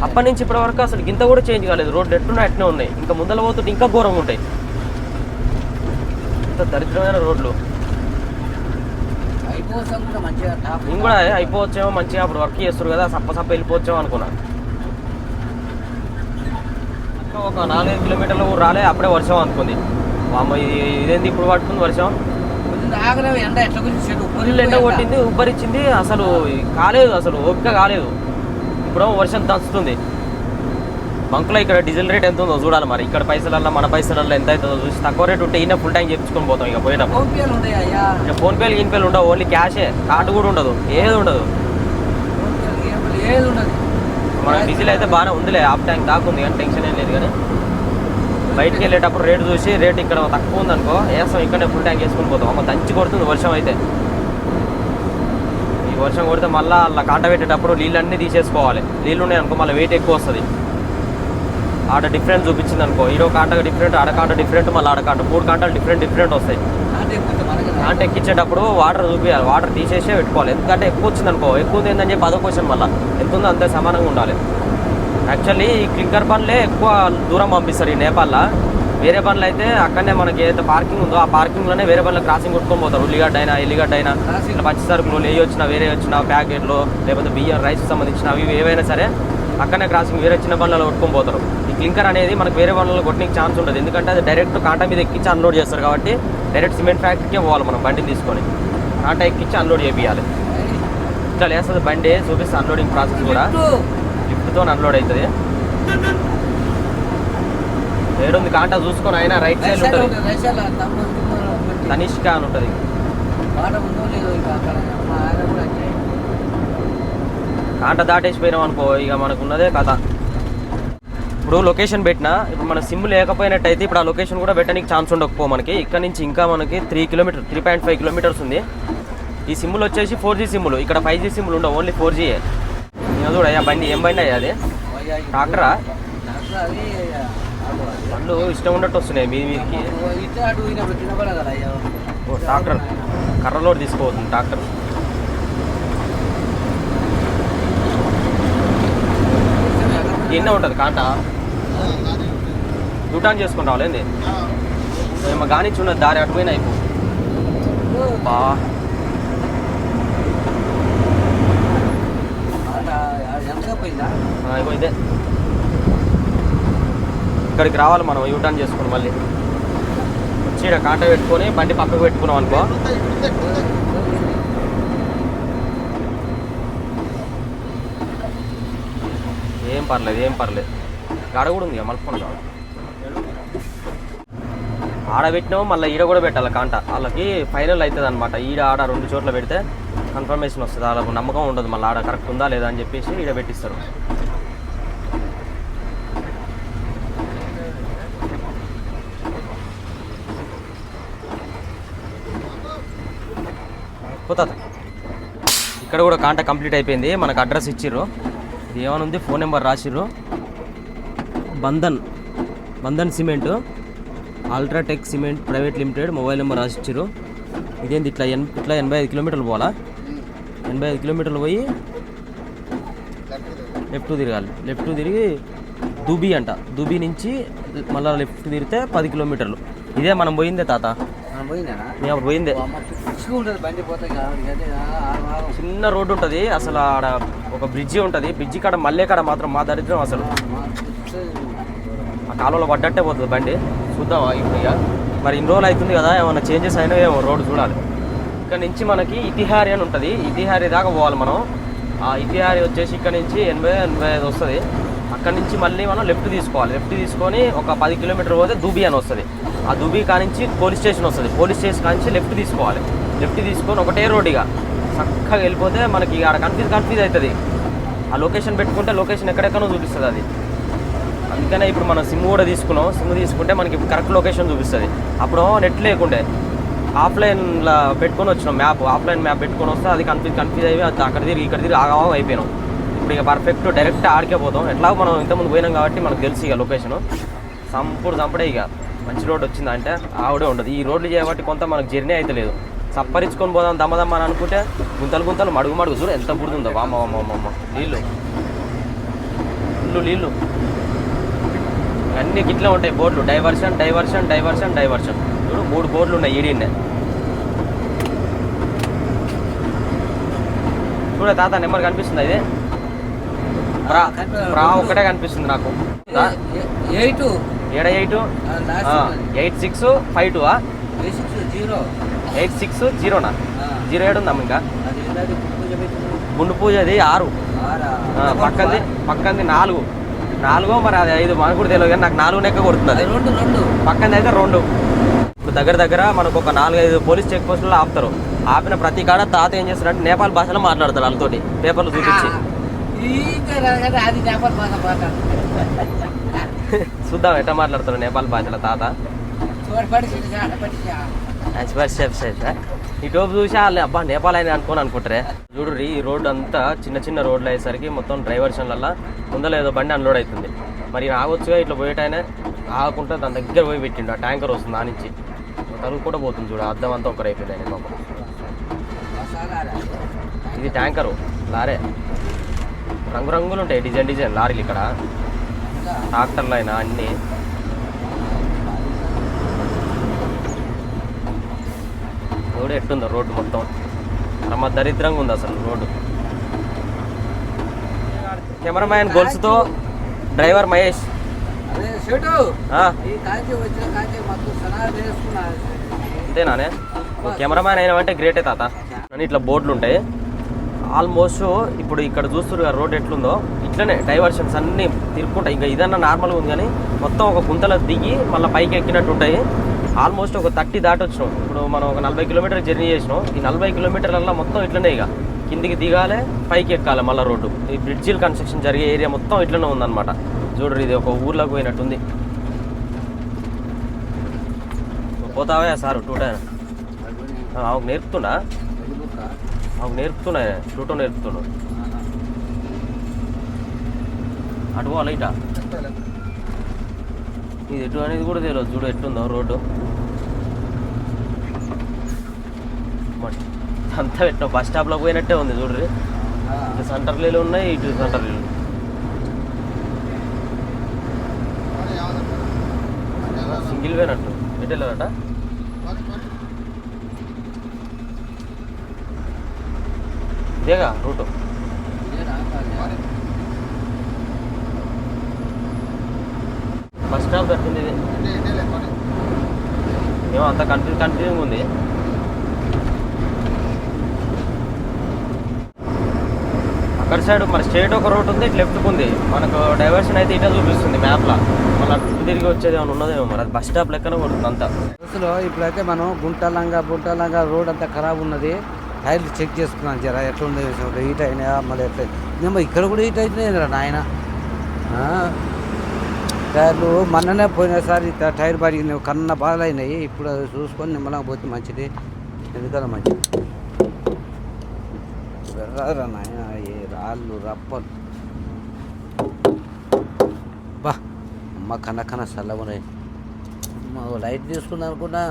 S1: అప్పటి నుంచి ఇప్పటి వరకు అసలు గింత కూడా చేంజ్ కాలేదు. రోడ్లు ఎట్టున్నా అట్నే ఉన్నాయి. ఇంకా ముందర పోతుంటే ఇంకా ఘోరంగా ఉంటాయి. ఇంత దరిద్రమైన రోడ్లు. నేను కూడా అయిపోవచ్చేమో మంచిగా, అప్పుడు వర్క్ చేస్తారు కదా, సప్ప వెళ్ళిపోవచ్చేమో అనుకున్నా. ఒక 4-5 కిలోమీటర్ల ఊరు రాలే, అప్పుడే వర్షం అనుకుంది. అమ్మ ఇదేంది ఇప్పుడు పడుతుంది వర్షం. ఫుల్ ఎండ కొట్టింది, ఉబ్బరిచ్చింది. అసలు కాలేదు, అసలు ఓపిక కాలేదు. ఇప్పుడు వర్షం దంచుతుంది. బంకులో ఇక్కడ డీజిల్ రేట్ ఎంత ఉందో చూడాలి. మరి ఇక్కడ పైసలల్లో మన పైసలల్లో ఎంత అవుతుందో చూసి తక్కువ రేట్ ఉంటే ఈయన ఫుల్ ట్యాంక్ చేయించుకొని పోతాం. ఇక పోయేటప్పుడు ఇక ఫోన్పేలు గిన్పేలు ఉండవు, ఓన్లీ క్యాషే. కార్డు కూడా ఉండదు, ఏది ఉండదు. మన డీజిల్ అయితే బాగానే ఉందిలే, హాఫ్ ట్యాంక్ దాకా ఉంది, కానీ టెన్షన్ ఏం లేదు. కానీ బయటికి వెళ్ళేటప్పుడు రేటు చూసి రేట్ ఇక్కడ తక్కువ ఉందనుకో వేస్తాం, ఇక్కడనే ఫుల్ ట్యాంక్ వేసుకొని పోతాం. అమ్మ దంచి కొడుతుంది వర్షం అయితే. ఈ వర్షం కొడితే మళ్ళీ అలా కాంట పెట్టేటప్పుడు నీళ్ళన్నీ తీసేసుకోవాలి. నీళ్ళు ఉన్నాయి అనుకో మళ్ళీ వెయిట్ ఎక్కువ వస్తుంది. ఆడ డిఫరెంట్ చూపించింది అనుకో, ఈడో కాంట డిఫరెంట్, ఆడ కాంట డిఫరెంట్, మళ్ళీ ఆడ కాంట 3 కాంటాలు డిఫరెంట్ వస్తాయి. కాంట ఎక్కించేటప్పుడు వాటర్ చూపించాలి, వాటర్ తీసేసే పెట్టుకోవాలి. ఎందుకంటే ఎక్కువ వచ్చింది అనుకో, ఎక్కువ ఉంది ఏంటని చెప్పి అదో క్వశ్చన్. మళ్ళీ ఎంత ఉందో అంతే సమానంగా ఉండాలి. యాక్చువల్లీ ఈ క్లింకర్ బండ్లే ఎక్కువ దూరం పంపిస్తారు ఈ నేపాల్లో. వేరే బండ్లు అయితే అక్కడనే మనకి ఏదైతే పార్కింగ్ ఉందో ఆ పార్కింగ్లోనే వేరే బండ్లు క్రాసింగ్ కొట్టుకొని పోతారు. ఉల్లిగడ్డ అయినా ఇట్లా పచ్చి సరుకులు వేరే వచ్చిన ప్యాకెట్లు, లేకపోతే బియ్యం రైస్కి సంబంధించిన అవి ఏవైనా సరే అక్కడనే క్రాసింగ్ వేరే చిన్న బండ్లలో కొట్టుకొని పోతారు. ఈ క్లింకర్ అనేది మనకు వేరే బండ్లలో కొట్టడానికి ఛాన్స్ ఉంటుంది. ఎందుకంటే అది డైరెక్ట్ కాంటా మీద ఎక్కించి అన్లోడ్ చేస్తారు కాబట్టి డైరెక్ట్ సిమెంట్ ఫ్యాక్టరీకే పోవాలి మనం బండిని తీసుకొని. కాంటా ఎక్కించి అన్లోడ్ చేయాలి. ఇట్లా లేస్తుంది బండి చూపిస్తే అన్లోడింగ్ ప్రాసెస్ కూడా లిఫ్ట్తో అన్లోడ్ అవుతుంది. ఏడుంది కాంటా చూసుకొని అయినా రైట్ సైడ్ ఉంటుంది. తనిష్క అని ఉంటుంది. కాంట దాటేసిపోయినాం అనుకో ఇక మనకున్నదే కథ. ఇప్పుడు లొకేషన్ పెట్టినా ఇప్పుడు మన సిమ్ లేకపోయినట్టయితే ఇప్పుడు ఆ లొకేషన్ కూడా పెట్టడానికి ఛాన్స్ ఉండకపో మనకి. ఇక్కడ నుంచి ఇంకా మనకి 3.5 కిలోమీటర్స్ ఉంది. ఈ సిమ్ములు వచ్చేసి 4G సిమ్ములు, ఇక్కడ 5G సిమ్ములు ఉండవు, ఓన్లీ 4G. చూడ అయ్యా బండి ఏం బండి అయ్యా అది? ట్రాక్టరా? బండ్లు ఇష్టం ఉన్నట్టు వస్తున్నాయి మీదికి. ఓ ట్రాక్టర్ కర్రలో తీసుకోవద్దు ట్రాక్టర్. ఎన్న ఉంటుంది కాంట యూటర్న్ చేసుకుని రావాలేంది? మేము గానిచ్చి ఉన్నది దారి అటుపోయినా అయిపో బా. ఇదే ఇక్కడికి రావాలి మనం యూటర్న్ చేసుకుని మళ్ళీ వచ్చి ఇక్కడ కాంట పెట్టుకొని బండి పక్కకు పెట్టుకున్నాం అనుకో. ఏం పర్లేదు గాడ కూడా ఉంది మలుపుకొని కావాలి. ఆడ పెట్టినాము మళ్ళీ ఈడ కూడా పెట్టాలి కాంట. వాళ్ళకి ఫైనల్ అవుతుంది అనమాట. ఈడ ఆడ 2 చోట్ల పెడితే కన్ఫర్మేషన్ వస్తుంది. వాళ్ళకు నమ్మకం ఉండదు మళ్ళీ ఆడ కరెక్ట్ ఉందా లేదా అని చెప్పేసి ఈడ పెట్టిస్తారు. పోతా ఇక్కడ కూడా కాంట కంప్లీట్ అయిపోయింది. మనకు అడ్రస్ ఇచ్చిర్రు, ఇది ఏమనుంది ఫోన్ నెంబర్ రాసిర్రు. Bandhan cement UltraTech cement private limited mobile number రాసిచ్చారు. ఇదేంటి ఇట్లా 85 కిలోమీటర్లు పోవాలా? 85 కిలోమీటర్లు పోయి లెఫ్ట్ తిరగాలి. లెఫ్ట్ తిరిగి దుబీ అంట. దుబీ నుంచి మళ్ళీ లెఫ్ట్ తిరిగితే 10 కిలోమీటర్లు. ఇదే మనం పోయిందే తాత, మేము పోయిందే. చిన్న రోడ్డు ఉంటుంది అసలు. ఆడ ఒక బ్రిడ్జి ఉంటుంది. బ్రిడ్జి కాడ మళ్ళీ కాడ మాత్రం మా దరిద్రం అసలు. ఆ కాలువలో పడ్డట్టే పోతుంది బండి. చూద్దాం ఇప్పుడు ఇక మరి ఇన్ని రోజులు అవుతుంది కదా, ఏమైనా చేంజెస్ అయినా ఏమో రోడ్డు చూడాలి. ఇక్కడ నుంచి మనకి ఇతిహారి అని ఉంటుంది. ఇతిహారి దాకా పోవాలి మనం. ఆ ఇతిహారి వచ్చేసి ఇక్కడ నుంచి 80-85 వస్తుంది. అక్కడి నుంచి మళ్ళీ మనం లెఫ్ట్ తీసుకోవాలి. లెఫ్ట్ తీసుకొని ఒక 10 కిలోమీటర్ పోతే దుబీ అని వస్తుంది. ఆ దుబీ కానించి పోలీస్ స్టేషన్ వస్తుంది. పోలీస్ స్టేషన్ కానించి లెఫ్ట్ తీసుకోవాలి. లెఫ్ట్ తీసుకొని ఒకటే రోడ్ ఇక చక్కగా వెళ్ళిపోతే మనకి ఆడ కన్ఫ్యూజ్ అవుతుంది. ఆ లొకేషన్ పెట్టుకుంటే లొకేషన్ ఎక్కడెక్కడో చూపిస్తుంది అది. అందుకనే ఇప్పుడు మనం సిమ్ కూడా తీసుకున్నాం. సిమ్ తీసుకుంటే మనకి కరెక్ట్ లొకేషన్ చూపిస్తుంది. అప్పుడు నెట్ లేకుండే ఆఫ్లైన్లో పెట్టుకొని వచ్చినాం మ్యాప్. ఆఫ్లైన్ మ్యాప్ పెట్టుకొని వస్తే అది కన్ఫ్యూజ్ అయ్యి అక్కడ తిరిగి ఇక్కడ తిరిగి ఆగం అయిపోయినాం. ఇప్పుడు ఇక పర్ఫెక్ట్ డైరెక్ట్ ఆడికే పోతాం. ఎట్లాగో మనం ఇంతకుముందు పోయినాం కాబట్టి మనకు తెలుసు ఇక లొకేషను. చంపడే ఇక మంచి రోడ్ వచ్చిందంటే ఆవిడే ఉండదు. ఈ రోడ్లు చేయబట్టి కొంత మనకు జర్నీ అయితే లేదు. సప్పరించుకొని పోదాం దమ్మదమ్మ అని అనుకుంటే గుంతలు మడుగు చూడు ఎంత బుడుతుందో. వామ్మ నీళ్ళు అన్ని గిట్లా ఉంటాయి బోర్డులు. డైవర్షన్ చూడు 3 బోర్డులు ఉన్నాయి ఈడీనే. చూడ తాత నెంబర్ కనిపిస్తుంది. ఇది బ్రా ఒక్కటే కనిపిస్తుంది నాకు.
S2: 8
S1: 8652 86 07 ఉందమ్మ. ఇంకా గుండు పూజ అది 6 పక్కంది 4 మరి అది 5 మనకు కూడా తెలియదు కానీ నాకు 4 నెక్క కొడుతుంది. పక్కన అయితే 2. ఇప్పుడు దగ్గర మనకు ఒక 4-5 పోలీస్ చెక్ పోస్టుల్లో ఆపుతారు. ఆపిన ప్రతి కాడ తాత ఏం చేస్తారంటే నేపాల్ భాషలో మాట్లాడతారు వాళ్ళతోటి పేపర్లు చూపించి. చూద్దాం ఎట్లా మాట్లాడతారు నేపాల్ భాషలో తాత. ఈ టోపు చూసి వాళ్ళు అబ్బా నేపాల్ అని అనుకుంటారే. చూడు ఈ రోడ్డు అంతా చిన్న రోడ్లు అయ్యేసరికి మొత్తం డ్రైవర్షన్లల్లో ముందర ఏదో బండి అన్లోడ్ అవుతుంది. మరి ఆగొచ్చుగా ఇట్లా పోయేటైనా ఆగకుండా దాని దగ్గర పోయి పెట్టిండు. ఆ ట్యాంకర్ వస్తుంది ఆ నుంచి తరుగు కూడా పోతుంది చూడు. అద్దం అంతా ఒకరు అయిపోయింది ఆయన పాపం. ఇది ట్యాంకరు లారే. రంగురంగులు ఉంటాయి డిజైన్ లారీలు ఇక్కడ. ట్రాక్టర్లు అయినా అన్నీ. రోడ్డు ఎట్టుందో రోడ్డు మొత్తం అమ్మ దరిద్రంగా ఉంది అసలు రోడ్డు. కెమెరామ్యాన్ గొలుసుతో డ్రైవర్ మహేష్. అంతేనానే కెమెరామ్యాన్ అయినామంటే గ్రేటే తాత. అని ఇట్లా బోర్డులు ఉంటాయి ఆల్మోస్ట్. ఇప్పుడు ఇక్కడ చూస్తున్నారు రోడ్ ఎట్లుందో ఇట్లనే డైవర్షన్స్ అన్నీ తిరుక్కుంటాయి. ఇంకా ఇదన్నా నార్మల్గా ఉంది కానీ మొత్తం ఒక గుంతలో దిగి మళ్ళీ పైకి ఎక్కినట్టు ఉంటాయి. ఆల్మోస్ట్ ఒక 30 దాటి వచ్చినాం. ఇప్పుడు మనం ఒక 40 కిలోమీటర్ జర్నీ చేసినాం. ఈ 40 కిలోమీటర్లలో మొత్తం ఇట్లనే ఇక కిందికి దిగాలి, పైకి ఎక్కాలి మళ్ళీ రోడ్డు. ఈ బ్రిడ్జిల్ కన్స్ట్రక్షన్ జరిగే ఏరియా మొత్తం ఇట్లనే ఉందన్నమాట. చూడరు, ఇది ఒక ఊర్లోకి పోయినట్టుంది. పోతావా సార్ టూటా? ఆమెకు నేర్పుతున్నా, ఆమెకు నేర్పుతున్నా, టూటో నేర్పుతున్నా. అటు పోవాలి ఇటా, ఇది ఎటు అనేది కూడా తెలియదు. చూడు ఎట్టుందో రోడ్డు అంతా పెట్టిన బస్ స్టాప్లో పోయినట్టే ఉంది. చూడ్రి, ఇటు సెంటర్లు ఉన్నాయి, ఇటు సెంటర్లు. సింగిల్ పోయినట్టు ఎటు వెళ్ళారట. ఇదేగా రూటు. బస్ స్టాప్ దొరికింది. ఇది ఏమో అంత కన్ఫ్యూజింగ్ ఉంది. అక్కడ సైడ్ మరి స్ట్రేట్ ఒక రోడ్ ఉంది, ఇటు లెఫ్ట్కి ఉంది. మనకు డైవర్షన్ అయితే ఇటే చూపిస్తుంది మ్యాప్లో. మళ్ళీ అటు తిరిగి వచ్చేది ఏమైనా ఉన్నదేమో మరి. అది బస్ స్టాప్ లెక్కన కొడుతుంది అంతా.
S2: బస్సులో ఇప్పుడైతే మనం గుంటలంగా రోడ్ అంతా ఖరాబ్ ఉన్నది. టైర్లు చెక్ చేసుకున్నాను జరా ఎట్లా ఉంది, హీట్ అయినాయా మళ్ళీ ఎట్లా. ఏమో ఇక్కడ కూడా హీట్ అవుతున్నాయి నాయన. టైర్లు మొన్ననే పోయినసారి టైర్ పడిగినాయి, కన్న బాధలు అయినాయి. ఇప్పుడు అది చూసుకొని నిమ్మలంగా పోతే మంచిది. ఎందుకన్నా మంచిది. వెళ్ళరా నాయన, ఏ రాళ్ళు రప్పలు బా అమ్మ కన్న చల్లగా ఉన్నాయి. లైట్ తీసుకుందాం అనుకున్నా,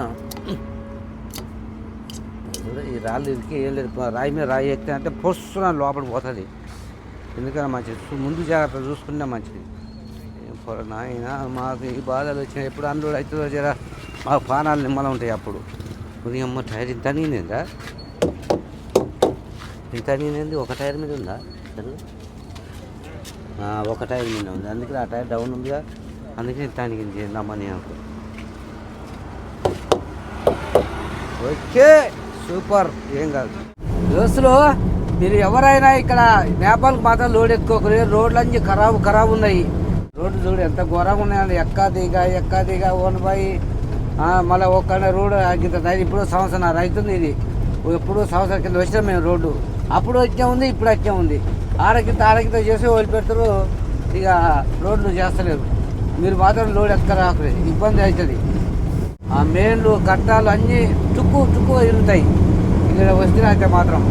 S2: ఈ రాళ్ళు ఇరికి ఏం లేదు. రాయి మీద రాయి ఎక్కితే అంటే పొస్తున్నా లోపలికి పోతుంది. ఎందుకన్నా మంచిది, ముందు జాగ్రత్త చూసుకున్నా మంచిది. నాయన మాకు ఈ బాధలు వచ్చినాయి. ఎప్పుడు అన్లోడ్ అవుతుందో జరా మాకు పానాలు నిమ్మలు ఉంటాయి. అప్పుడు అమ్మ టైర్ ఇంత నీందా, ఇంత నీంది. ఒక టైర్ మీద ఉందా? ఒక టైర్ మీద ఉంది. అందుకే ఆ టైర్ డౌన్ ఉందిగా, అందుకే ఇంత అనిగింది నమ్మని నాకు. ఓకే సూపర్, ఏం కాదు. దోస్తులు మీరు ఎవరైనా ఇక్కడ నేపాల్కి మాత్రం లోడ్ ఎత్తుకోకరు. రోడ్లన్నీ ఖరాబ్ ఉన్నాయి. రోడ్లు చూడు ఎంత ఘోరంగా ఉన్నాయండి. ఎక్కా దిగా ఓన్ బాయి మళ్ళీ ఒక్క రోడ్డు ఇంత ఇప్పుడు సంవత్సరం అవుతుంది. ఇది ఎప్పుడు సంవత్సరం కింద వచ్చినాం మేము. రోడ్డు అప్పుడు వచ్చే ఉంది, ఇప్పుడు వచ్చే ఉంది. ఆడకింత చేసి వదిలిపెడతారు. ఇక రోడ్లు చేస్తలేరు. మీరు మాత్రం లోడ్ ఎక్కరాకరు, ఇబ్బంది అవుతుంది. ఆ మెయిన్లు కట్టాలు అన్నీ చుక్కు ఇరుగుతాయి ఇక్కడ వస్తే. అయితే మాత్రం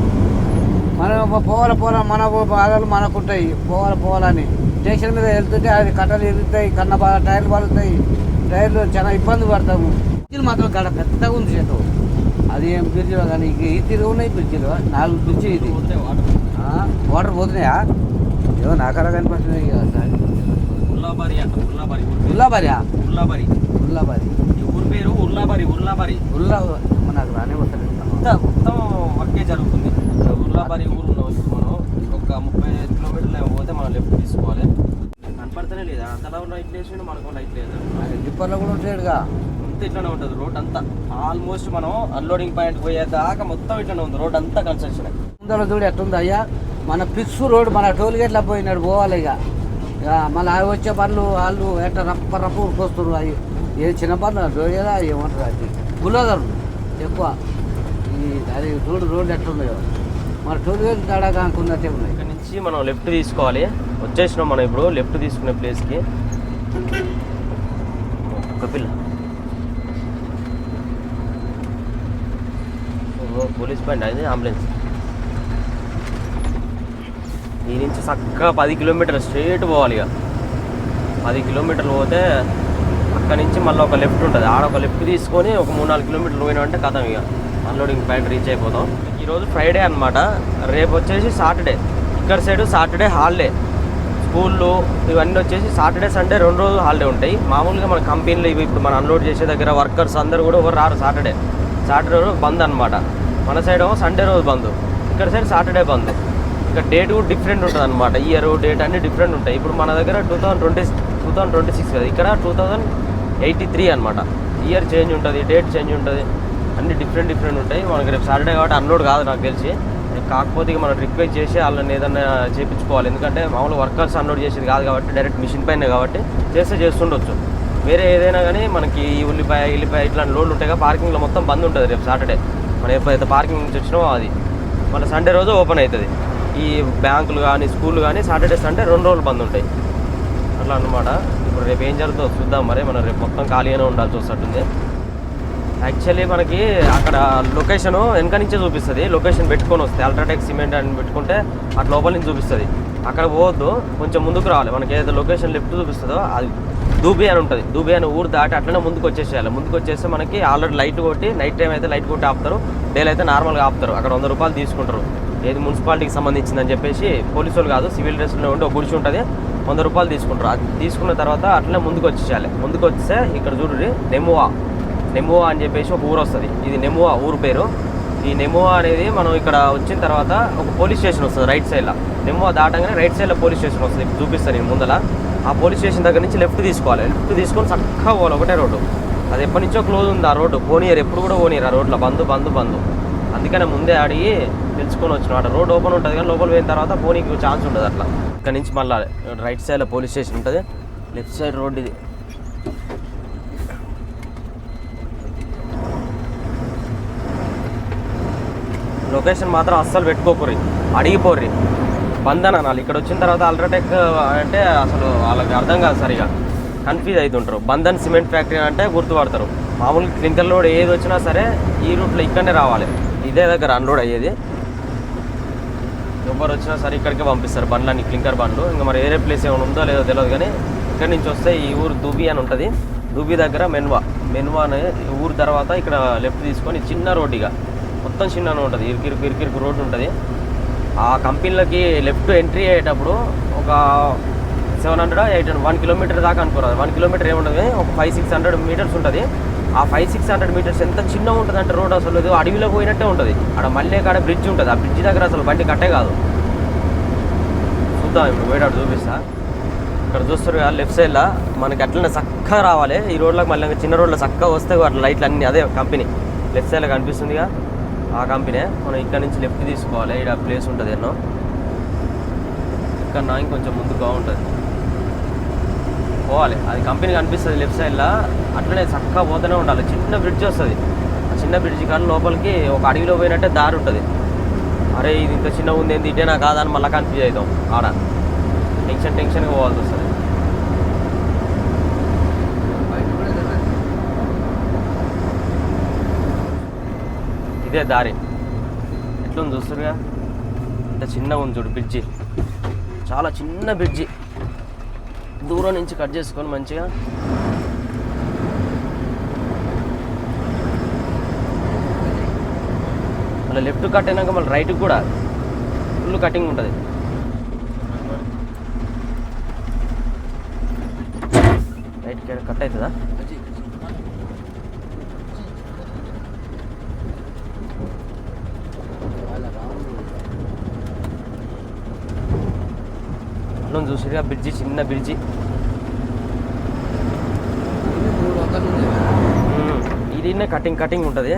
S2: మనం పోవాల మన బాధలు మనకుంటాయి. పోవాలని స్టేషన్ మీద వెళ్తుంటే అది కట్టలు ఇరుగుతాయి, టైర్లు పలుతాయి. టైర్లు చాలా ఇబ్బంది పడతాము. బ్రిడ్జిలు మాత్రం గడ పెద్దగా ఉంది చేతు. అది ఏం బ్రిడ్జిలో కానీ ఈ తిరిగి ఉన్నాయి. బ్రిడ్జిలో 4 బ్రిడ్జి. ఇది వాటర్ పోతున్నాయా? ఏమో నాకలా కనిపిస్తున్నాయి.
S1: ఉల్లాబారి
S2: ఊరి పేరు ఉల్లాబారి. నాకు రానే వస్తుంది.
S1: మొత్తం వర్కే జరుగుతుంది. ఉల్లాబారి ఊరు ఉన్నాం. ఇప్పుడు మనం ఒక 30 కిలోమీటర్లు పోతే మనం లెఫ్ట్ తీసుకోవాలి. కనపడతానే లేదా అంతలా ఉన్న లైట్ వేసి మనకు లైట్ లేదు.
S2: డిప్పర్లో కూడా ఉంటాడుగా.
S1: అంతా ఇట్లానే ఉంటుంది రోడ్ అంతా. ఆల్మోస్ట్ మనం అన్లోడింగ్ పాయింట్ పోయేదాకా మొత్తం ఇట్లానే ఉంది రోడ్ అంతా కన్స్ట్రక్షన్.
S2: ముందర చూడు ఎట్టుంది అయ్యా. మన ఫిక్స్ రోడ్, మన టోల్ గేట్లా పోయినాడు పోవాలి. ఇక మళ్ళీ అవి వచ్చే పనులు వాళ్ళు ఎట్లా రప్ప ఉరికొస్తారు. అవి ఏ చిన్న పనులు రోడ్డా ఏమంటారు, అది బుల్లోదరు ఎక్కువ. అది చూడు రోడ్డు ఎట్లున్నాయో. మన టోల్ గేట్ తేడా కానుకున్నట్టే ఉన్నాయి.
S1: ఇక్కడ నుంచి మనం లెఫ్ట్ తీసుకోవాలి. వచ్చేసినాం మనం ఇప్పుడు లెఫ్ట్ తీసుకునే ప్లేస్కి. ఒక పిల్ల పోలీస్ పాయింట్, అది అంబులెన్స్. ఈ నుంచి చక్కగా 10 కిలోమీటర్లు స్ట్రైట్ పోవాలి. ఇక 10 కిలోమీటర్లు పోతే అక్కడి నుంచి మళ్ళీ ఒక లెఫ్ట్ ఉంటుంది. ఆడ ఒక లెఫ్ట్ తీసుకొని ఒక 3-4 కిలోమీటర్లు పోయినామంటే కథం ఇక అన్లోడింగ్ పాయింట్ రీచ్ అయిపోతాం. ఈరోజు ఫ్రైడే అనమాట. రేపు వచ్చేసి సాటర్డే. ఇక్కడ సైడు సాటర్డే హాలిడే. స్కూళ్ళు ఇవన్నీ వచ్చేసి సాటర్డే సండే 2 రోజులు హాలిడే ఉంటాయి. మామూలుగా మన కంపెనీలు ఇవి ఇప్పుడు మనం అన్లోడ్ చేసే దగ్గర వర్కర్స్ అందరూ కూడా ఎవరు రారు. సాటర్డే రోజు బంద్ అనమాట. మన సైడ్ ఏమో సండే రోజు బంద్, ఇక్కడ సైడ్ సాటర్డే బంద్. ఇక్కడ డేట్ కూడా డిఫరెంట్ ఉంటుంది అనమాట. ఇయర్ డేట్ అన్నీ డిఫరెంట్ ఉంటాయి. ఇప్పుడు మన దగ్గర 2026 కదా, ఇక్కడ 2083 అనమాట. ఇయర్ చేంజ్ ఉంటుంది, డేట్ చేంజ్ ఉంటుంది, అన్నీ డిఫరెంట్ ఉంటాయి. మనకి రేపు సాటర్డే కాబట్టి అన్లోడ్ కాదు నాకు తెలిసి. కాకపోతే ఇక మనం రిక్వెస్ట్ చేసి వాళ్ళని ఏదన్నా చేయించుకోవాలి, ఎందుకంటే మామూలు వర్కర్స్ అన్లోడ్ చేసేది కాదు కాబట్టి డైరెక్ట్ మిషన్ పైన కాబట్టి చేస్తుండొచ్చు. వేరే ఏదైనా కానీ మనకి ఈ ఉల్లిపాయ ఇట్లాంటి లోడ్లు ఉంటాయి కదా, పార్కింగ్లో మొత్తం బంద్ ఉంటుంది రేపు సాటర్డే. మనం ఎప్పుడైతే పార్కింగ్ నుంచి వచ్చినామో అది మళ్ళీ సండే రోజు ఓపెన్ అవుతుంది. ఈ బ్యాంకులు కానీ స్కూళ్ళు కానీ సాటర్డే సండే 2 రోజులు బంద్ ఉంటాయి అట్లా అన్నమాట. ఇప్పుడు రేపు ఏం జరుగుతుందో చూద్దాం. మరి మనం రేపు మొత్తం ఖాళీగానే ఉండాల్సి వస్తుంది. యాక్చువల్లీ మనకి అక్కడ లొకేషన్ వెనక నుంచే చూపిస్తుంది. లొకేషన్ పెట్టుకొని వస్తే అల్ట్రాటెక్ సిమెంట్ అని పెట్టుకుంటే అటు లోపల నుంచి చూపిస్తుంది. అక్కడ పోవద్దు, కొంచెం ముందుకు రావాలి. మనకి ఏదైతే లొకేషన్ లెఫ్ట్ చూపిస్తుందో అది దూబి అని ఉంటుంది. దూబి అని ఊరు దాటి అట్లనే ముందుకు వచ్చేసేయాలి. ముందుకు వచ్చేస్తే మనకి ఆల్రెడీ లైట్ కొట్టి, నైట్ టైం అయితే లైట్ కొట్టి ఆపుతారు, డేలో అయితే నార్మల్గా ఆపుతారు. అక్కడ 100 రూపాయలు తీసుకుంటారు. ఏది మున్సిపాలిటీకి సంబంధించిందని చెప్పేసి పోలీసు వాళ్ళు కాదు, సివిల్ డ్రెస్లో ఉండి ఒక గుడిచి ఉంటుంది, 100 రూపాయలు తీసుకుంటారు. అది తీసుకున్న తర్వాత అట్లనే ముందుకు వచ్చేసేయాలి. ముందుకు వచ్చేస్తే ఇక్కడ చూడండి నెమువా అని చెప్పేసి ఒక ఊరు వస్తుంది. ఇది నెమువా ఊరు పేరు. ఈ నెమువా అనేది మనం ఇక్కడ వచ్చిన తర్వాత ఒక పోలీస్ స్టేషన్ వస్తుంది రైట్ సైడ్లో. నెమువా దాటంగానే రైట్ సైడ్లో పోలీస్ స్టేషన్ వస్తుంది. ఇప్పుడు చూపిస్తాను నేను ముందర. ఆ పోలీస్ స్టేషన్ దగ్గర నుంచి లెఫ్ట్ తీసుకోవాలి. లెఫ్ట్ తీసుకొని చక్కగా పోవాలి. ఒకటే రోడ్డు, అది ఎప్పటి నుంచో క్లోజ్ ఉంది ఆ రోడ్డు. పోనీయరు, ఎప్పుడు కూడా పోనీరు ఆ రోడ్లో, బంద్. అందుకనే ముందే అడిగి తెలుసుకొని వచ్చిన వాడు. రోడ్ ఓపెన్ ఉంటుంది కానీ లోపల పోయిన తర్వాత పోనీకి ఛాన్స్ ఉంటుంది. అట్లా ఇక్కడ నుంచి మళ్ళీ రైట్ సైడ్లో పోలీస్ స్టేషన్ ఉంటుంది, లెఫ్ట్ సైడ్ రోడ్ ఇది. లొకేషన్ మాత్రం అస్సలు పెట్టుకోకూరి, అడిగిపోర్రి, బంధన్ అనాలి. ఇక్కడ వచ్చిన తర్వాత అల్ట్రాటెక్ అంటే అసలు వాళ్ళకి అర్థం కాదు, సరిగా కన్ఫ్యూజ్ అవుతుంటారు. బంధన్ సిమెంట్ ఫ్యాక్టరీ అంటే గుర్తుపడతారు. మామూలుగా క్లింకర్ లోడ్ ఏది వచ్చినా సరే ఈ రూట్లో ఇక్కడనే రావాలి, ఇదే దగ్గర అన్లోడ్ అయ్యేది. ఎవరు వచ్చినా సరే ఇక్కడికే పంపిస్తారు బండ్లన్నీ, క్లింకర్ బండ్లు. ఇంకా మరి వేరే ప్లేస్ ఏమైనా ఉందో లేదో తెలియదు కానీ ఇక్కడి నుంచి వస్తే ఈ ఊరు దుబి అని ఉంటుంది. దుబి దగ్గర మెన్వా అనే ఊరు తర్వాత ఇక్కడ లెఫ్ట్ తీసుకొని చిన్న రోడ్డుగా మొత్తం చిన్నగా ఉంటుంది, ఇరుకిరుకు రోడ్డు ఉంటుంది. ఆ కంపెనీలకి లెఫ్ట్ ఎంట్రీ అయ్యేటప్పుడు ఒక 700-800 1 కిలోమీటర్ దాకా అనుకోరాదు. 1 కిలోమీటర్ ఏముంటుంది, ఒక 500-600 మీటర్స్ ఉంటుంది. ఆ 500-600 మీటర్స్ ఎంత చిన్నగా ఉంటుంది అంటే రోడ్ అసలు ఇది అడవిలో పోయినట్టే ఉంటుంది. అక్కడ మళ్ళీ కాడ బ్రిడ్జ్ ఉంటుంది, ఆ బ్రిడ్జ్ దగ్గర అసలు బండి కట్టే కాదు. చూద్దాం ఇప్పుడు పోయేటప్పుడు చూపిస్తా. ఇక్కడ చూస్తారు కదా లెఫ్ట్ సైడ్లో మనకి అట్లనే చక్కగా రావాలి. ఈ రోడ్లకు మళ్ళీ చిన్న రోడ్లో చక్కగా వస్తే అట్లా లైట్లు అన్నీ అదే కంపెనీ లెఫ్ట్ సైడ్లో కనిపిస్తుందిగా, ఆ కంపెనీ. మనం ఇక్కడ నుంచి లెఫ్ట్ తీసుకోవాలి. ఇక్కడ ప్లేస్ ఉంటుంది ఎన్నో, ఇక్కడ నా ఇంకొంచెం ముందుకు బాగుంటుంది పోవాలి. అది కంపెనీ కనిపిస్తుంది లెఫ్ట్ సైడ్లో, అట్లనే చక్కగా పోతూనే ఉండాలి. చిన్న బ్రిడ్జ్ వస్తుంది, ఆ చిన్న బ్రిడ్జ్ కానీ లోపలికి ఒక అడవిలో పోయినట్టే దారి ఉంటుంది. అరే ఇది ఇంత చిన్న ఉంది ఏంది ఇటేనా కాదా అని మళ్ళీ కన్ఫ్యూజ్ అవుతాం. ఆడ టెన్షన్గా పోవాల్సి వస్తుంది. ఇదే దారి, ఎట్లుంది చూస్తురుగా, ఇంత చిన్నగా ఉంది చూడు బ్రిడ్జి, చాలా చిన్న బ్రిడ్జి. దూరం నుంచి కట్ చేసుకొని మంచిగా మళ్ళీ లెఫ్ట్ కట్ అయినాక మళ్ళీ రైట్కి కూడా ఫుల్ కటింగ్ ఉంటుంది. రైట్కి కట్ అవుతుందా? చూసిగా బ్రిడ్జి, చిన్న బ్రిడ్జి. ఇది కటింగ్ ఉంటుంది.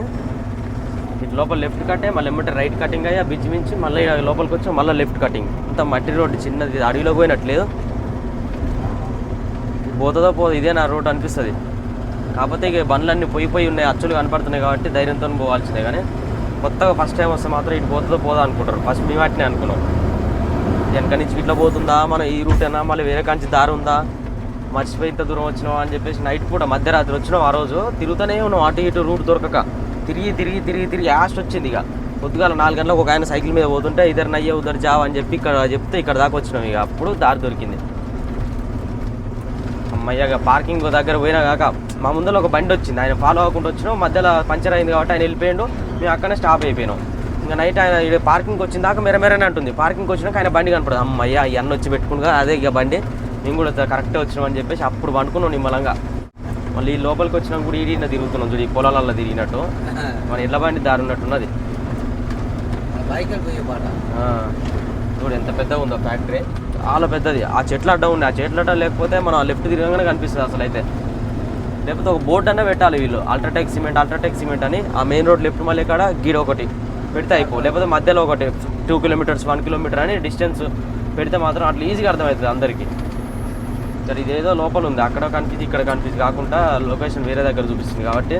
S1: ఇటు లోపల లెఫ్ట్ కట్టే మళ్ళీ ఎమ్మటే రైట్ కటింగ్ అయ్యి ఆ బ్రిడ్జ్ మించి మళ్ళీ లోపలికి వచ్చి మళ్ళీ లెఫ్ట్ కటింగ్. ఇంత మట్టి రోడ్డు చిన్నది, అడవిలో పోయినట్లేదు. పోతుందో పోదు, ఇదే నా రోడ్ అనిపిస్తుంది. కాకపోతే ఇక బండ్లన్నీ పోయి ఉన్నాయి, అచ్చులు కనపడుతున్నాయి కాబట్టి ధైర్యంతో పోవాల్సిందే. కానీ కొత్తగా ఫస్ట్ టైం వస్తే మాత్రం ఇటు పోతుందో పోదా అనుకుంటారు. ఫస్ట్ మేము వాటినే అనుకున్నాం, వెనక నుంచి ఇట్లా పోతుందా, మన ఈ రూట్ అయినా మళ్ళీ వేరే కాంచి దారి ఉందా, మర్చిపోయి ఇంత దూరం వచ్చినావా అని చెప్పేసి నైట్ పూట మధ్యరాత్రి వచ్చినాం. ఆ రోజు తిరుగుతూనే ఉన్నాం, అటు ఇటు రూట్ దొరకక తిరిగి యాస్ట్ వచ్చింది. ఇక పొద్దుగాల 4 గంటలకు ఒక ఆయన సైకిల్ మీద పోతుంటే ఇద్దరు నయ్యే ఉద్దరు జావ అని చెప్పి ఇక్కడ చెప్తే ఇక్కడ దాకా వచ్చినాం. ఇక అప్పుడు దారి దొరికింది. అమ్మయ్యగా పార్కింగ్ దగ్గర పోయినా కాక మా ముందర ఒక బండి వచ్చింది, ఆయన ఫాలో అవ్వకుండా వచ్చినాం. మధ్యలో పంచర్ అయింది కాబట్టి ఆయన వెళ్ళిపోయాడు, మేము అక్కడనే స్టాప్ అయిపోయినాం. ఇంకా నైట్ ఆయన పార్కింగ్కి వచ్చిన దాకా మెరమెరనే అంటుంది. పార్కింగ్కి వచ్చినాక ఆయన బండి కనపడదు. అమ్మయ్య ఈ అన్న వచ్చి పెట్టుకుని అదే ఇక బండి, మేము కూడా కరెక్టే వచ్చినాం అని చెప్పేసి అప్పుడు పండుకున్నాం నిమ్మలంగా. మళ్ళీ ఈ లోపలికి వచ్చినాక కూడా ఈడిన తిరుగుతున్నాం చూడు, ఈ పొలాలలో తిరిగినట్టు. మన ఎడ్ల బండి దారి ఉన్నట్టున్నది. చూడు ఎంత పెద్దగా ఉందో ఫ్యాక్టరీ, చాలా పెద్దది. ఆ చెట్ల అడ్డం ఉంది, ఆ చెట్ల అడ్డం లేకపోతే మనం లెఫ్ట్ తిరగగానే కనిపిస్తుంది అసలు. అయితే లేకపోతే ఒక బోర్డు అన్నా పెట్టాలి వీళ్ళు, అల్ట్రాటెక్ సిమెంట్ అని. ఆ మెయిన్ రోడ్ లెఫ్ట్ మళ్ళీ కాడ గీడ ఒకటి పెడితే అయిపో, లేకపోతే మధ్యలో ఒకటి 2 కిలోమీటర్స్ 1 కిలోమీటర్ అని డిస్టెన్స్ పెడితే మాత్రం అట్లా ఈజీగా అర్థమవుతుంది అందరికీ. సరే ఇదేదో లోపల ఉంది, అక్కడ కన్ఫ్యూజ్ ఇక్కడ కన్ఫ్యూజ్ కాకుండా లొకేషన్ వేరే దగ్గర చూపిస్తుంది కాబట్టి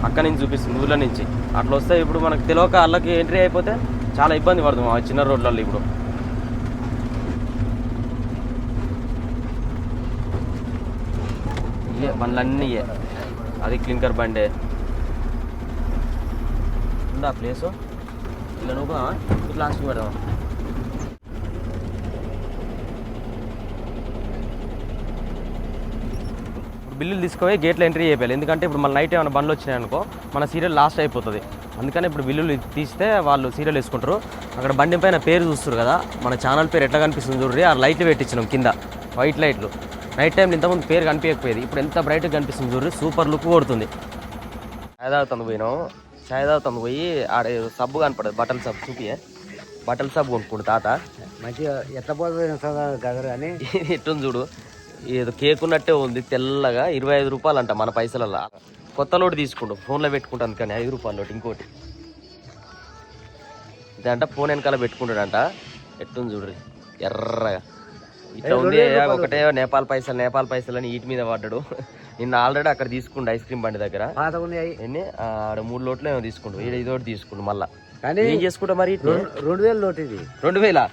S1: అక్కడి నుంచి చూపిస్తుంది, ఊళ్ళో నుంచి. అట్లా వస్తే ఇప్పుడు మనకు తెలియక వాళ్ళకి ఎంట్రీ అయిపోతే చాలా ఇబ్బంది పడుతుంది ఆ చిన్న రోడ్లలో. ఇప్పుడు ఇవే బండ్లన్నీ ఇవే, అది క్లింకర్ బండే ఉందా ప్లేసు. ఇలా నువ్వు ప్లాస్టిక్ పెడదాం. బిల్లులు తీసుకుపోయి గేట్లో ఎంట్రీ చేయాలి, ఎందుకంటే ఇప్పుడు మన నైట్ ఏమైనా బండ్లు వచ్చినాయనుకో మన సీరియల్ లాస్ట్ అయిపోతుంది. అందుకని ఇప్పుడు బిల్లులు తీస్తే వాళ్ళు సీరియల్ వేసుకుంటారు. అక్కడ బండి పైన పేరు చూస్తారు కదా, మన ఛానల్ పేరు ఎట్లా కనిపిస్తుంది చూడండి. ఆ లైట్లు పెట్టించినాం కింద, వైట్ లైట్లు. నైట్ టైంలో ఇంతకుముందు పేరు కనిపించకపోయేది, ఇప్పుడు ఎంత బ్రైట్గా కనిపిస్తుంది చూడండి, సూపర్ లుక్ కొడుతుంది. చాయ్ తాగుతుంది పోయినాం, చాయ్ తాగుతుంది పోయి ఆడ సబ్బు కనపడదు, బట్టల సబ్బు చూపియే, బట్టల సబ్బు కొనుక్కుంటు తాత.
S2: మంచిగా ఎట్లా పోతుంది గదరు అని
S1: ఎట్టుంది చూడు, ఏదో కేక్ ఉన్నట్టే ఉంది తెల్లగా. 25 రూపాయలు అంట మన పైసలలో. కొత్త లోటు తీసుకుంటాం, ఫోన్లో పెట్టుకుంటాను కానీ 5 రూపాయల లోటు. ఇంకోటి ఇదంట ఫోన్ వెనకాల పెట్టుకుంటాడంట. ఎట్టుంది చూడ్రి ఎర్రగా ఇట్లా ఉంది. ఒకటే నేపాల్ పైసలు అని వీటి మీద పడ్డాడు. నిన్న ఆల్రెడీ అక్కడ తీసుకుండు ఐస్ క్రీమ్ బండి దగ్గర ఎన్ని ఆడ 3 లోట్లు ఏమో తీసుకుంటు, ఇదోటి తీసుకుంటు. మళ్ళా ఏం చేసుకుంటా మరి
S2: 2000 లోటు ఇది.
S1: 2000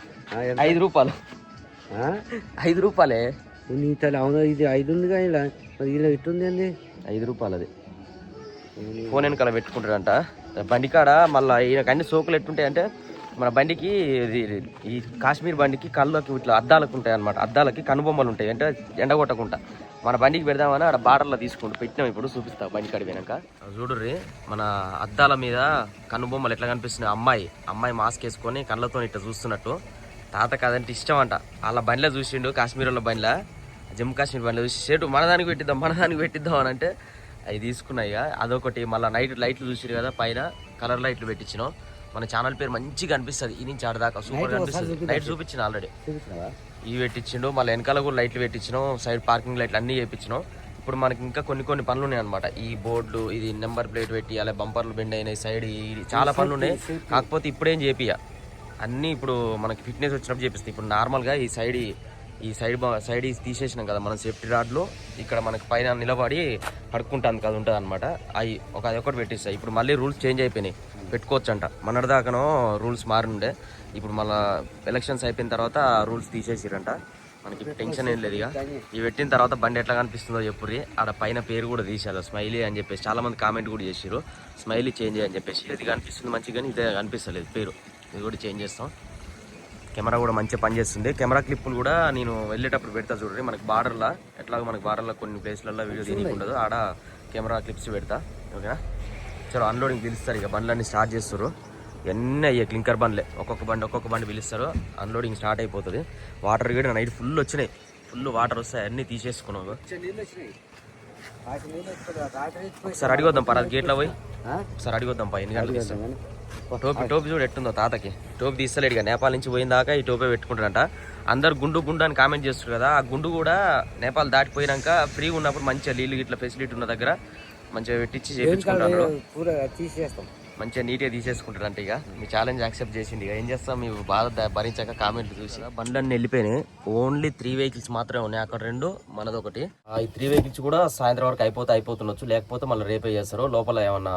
S1: 5 రూపాయలు 5 రూపాయలే
S2: నీ తల్లి. అవును ఇది 5 ఉంది కానీ ఇలా ఇట్టుంది అండి
S1: 5 రూపాయలు. అది ఫోన్ వెనకాల పెట్టుకుంటాడంట బండి కాడ. మళ్ళీ ఈయనకు అన్ని సోకులు ఎట్టుంటాయి అంటే మన బండికి ఈ కాశ్మీర్ బండికి కళ్ళకి ఇట్లా అద్దాలకు ఉంటాయి అనమాట, అద్దాలకి కనుబొమ్మలు ఉంటాయి అంటే ఎండగొట్టకుండా. మన బండికి పెడదామని ఆడ బార్డర్లో తీసుకుంటూ పెట్టినాం. ఇప్పుడు చూపిస్తా బండి కాడ పోయినాక. చూడుర్రి మన అద్దాల మీద కనుబొమ్మలు ఎట్లా కనిపిస్తున్నాయి. అమ్మాయి మాస్క్ వేసుకొని కళ్ళతో ఇట్లా చూస్తున్నట్టు. తాతకు అదంటే ఇష్టం అంట. వాళ్ళ బండిలో చూసిండు, కాశ్మీర్ వాళ్ళ బండిలో, జమ్మూ కాశ్మీర్ బండిలో చూసి షేటు మనదానికి పెట్టిద్దాం అని అంటే అవి తీసుకున్నాయి. అదొకటి. మళ్ళీ నైట్ లైట్లు చూసిరు కదా, పైన కలర్ లైట్లు పెట్టించినాం. మన ఛానల్ పేరు మంచిగా కనిపిస్తుంది ఈ నుంచి ఆడదాకా, సూపర్ కనిపిస్తుంది. నైట్ చూపించిన ఆల్రెడీ ఇవి పెట్టించిండు. మళ్ళీ వెనకాల కూడా లైట్లు పెట్టించినాం, సైడ్ పార్కింగ్ లైట్లు అన్నీ చేయించినాం. ఇప్పుడు మనకి ఇంకా కొన్ని పనులు ఉన్నాయి అనమాట. ఈ బోర్డు, ఇది నెంబర్ ప్లేట్ పెట్టి, అలా బంపర్లు బెండ్ అయినాయి, సైడ్ చాలా పనులు ఉన్నాయి. కాకపోతే ఇప్పుడేం చేపియ, అన్నీ ఇప్పుడు మనకి ఫిట్నెస్ వచ్చినప్పుడు చేపిస్తాయి. ఇప్పుడు నార్మల్గా ఈ సైడ్ తీసేసినాం కదా మనం సేఫ్టీ రాడ్లు, ఇక్కడ మనకి పైన నిలబడి పడుకుంటాను కదా ఉంటుంది అనమాట. అవి ఒకటి పెట్టిస్తాయి. ఇప్పుడు మళ్ళీ రూల్స్ చేంజ్ అయిపోయినాయి, పెట్టుకోవచ్చు అంట. మొన్నటిదాకానో రూల్స్ మారుండే, ఇప్పుడు మళ్ళీ ఎలక్షన్స్ అయిపోయిన తర్వాత రూల్స్ తీసేసిరంట. మనకి టెన్షన్ ఏం లేదు. ఇక ఇవి పెట్టిన తర్వాత బండి ఎట్లా కనిపిస్తుందో చెప్పుర్రి. ఆడ పైన పేరు కూడా తీసారు స్మైలీ అని చెప్పేసి. చాలా మంది కామెంట్ కూడా చేసారు స్మైలీ చేంజ్ అని చెప్పేసి. ఇది కనిపిస్తుంది మంచిగా, కానీ ఇదే కనిపిస్తలేదు పేరు. ఇది కూడా చేంజ్ చేస్తాం. కెమెరా కూడా మంచిగా పనిచేస్తుంది. కెమెరా క్లిప్పులు కూడా నేను వెళ్ళేటప్పుడు పెడతా చూడండి. మనకి బార్డర్లో ఎట్లాగో మనకి బార్డర్లో కొన్ని ప్లేస్లలో వీడియో తీయకుండా ఉండదు, ఆడ కెమెరా క్లిప్స్ పెడతా. ఓకేనా, చలో అన్లోడింగ్ పిలుస్తారు. ఇక బండ్లన్నీ స్టార్ట్ చేస్తారు. ఎన్ని అయ్యాయి క్లింకర్ బండ్లే, ఒక్కొక్క బండి పిలుస్తారు. అన్లోడింగ్ స్టార్ట్ అయిపోతుంది. వాటర్ కూడా నైట్ ఫుల్ వచ్చినాయి, ఫుల్ వాటర్ వస్తాయి. అన్నీ తీసేసుకున్నాం. ఒకసారి అడిగొద్దాం పరాది గేట్లో పోయి, ఒకసారి అడిగొద్దాం పై ఎన్ని గంటలకు ఇస్తాం. టోపీ చూడు ఎట్టుందో తాతకి. టోపీ తీస్తలేడు ఇక, నేపాల్ నుంచి పోయిన దాకా ఈ టోపే పెట్టుకుంటాడంట. అందరు గుండు అని కామెంట్ చేస్తారు కదా, ఆ గుండు కూడా నేపాల్ దాటిపోయినాక ఫ్రీగా ఉన్నప్పుడు మంచిగా నీళ్ళు ఇట్లా ఫెసిలిటీ ఉన్న దగ్గర మంచిగా పెట్టించి చేయించుకుంటాడు. మంచిగా నీట్గా తీసేసుకుంటాడంట. ఇక మీ ఛాలెంజ్ యాక్సెప్ట్ చేసింది. ఇక ఏం చేస్తాం, మీ బాధ భరించాక కామెంట్లు చూసి బండ్లన్నీ వెళ్ళిపోయినాయి. ఓన్లీ 3 వెహికల్స్ మాత్రమే ఉన్నాయి. అక్కడ 2, మనదొకటి. ఈ 3 వెహికల్స్ కూడా సాయంత్రం వరకు అయిపోతుండొచ్చు, లేకపోతే మళ్ళీ రేపే చేస్తారు. లోపల ఏమన్నా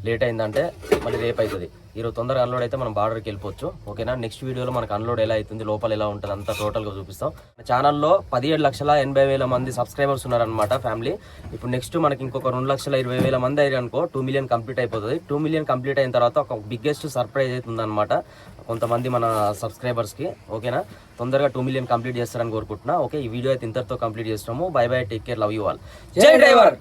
S1: లేట్ అయిందంటే మళ్ళీ రేపు అవుతుంది. ఈరోజు తొందరగా అన్లోడ్ అయితే మనం బార్డర్కి వెళ్ళిపోవచ్చు. ఓకేనా, నెక్స్ట్ వీడియోలో మనకు అన్లోడ్ ఎలా అవుతుంది, లోపల ఎలా ఉంటుంది అంతా టోటల్గా చూపిస్తాం. ఛానల్లో 17,80,000 మంది సబ్స్క్రైబర్స్ ఉన్నారనమాట ఫ్యామిలీ. ఇప్పుడు నెక్స్ట్ మనకి ఇంకొక 2,20,000 మంది అయ్యారు అనుకో 2 మిలియన్ కంప్లీట్ అయిపోతుంది. 2 మిలియన్ కంప్లీట్ అయిన తర్వాత ఒక బిగ్గెస్ట్ సర్ప్రైజ్ అవుతుంది అనమాట కొంతమంది మన సబ్స్క్రైబర్స్కి. ఓకేనా, తొందరగా 2 మిలియన్ కంప్లీట్ చేస్తారని కోరుకుంటున్నా. ఓకే, ఈ వీడియో అయితే ఇంతటితో కంప్లీట్ చేస్తున్నాము. By by, take care, love you all. జై డ్రైవర్.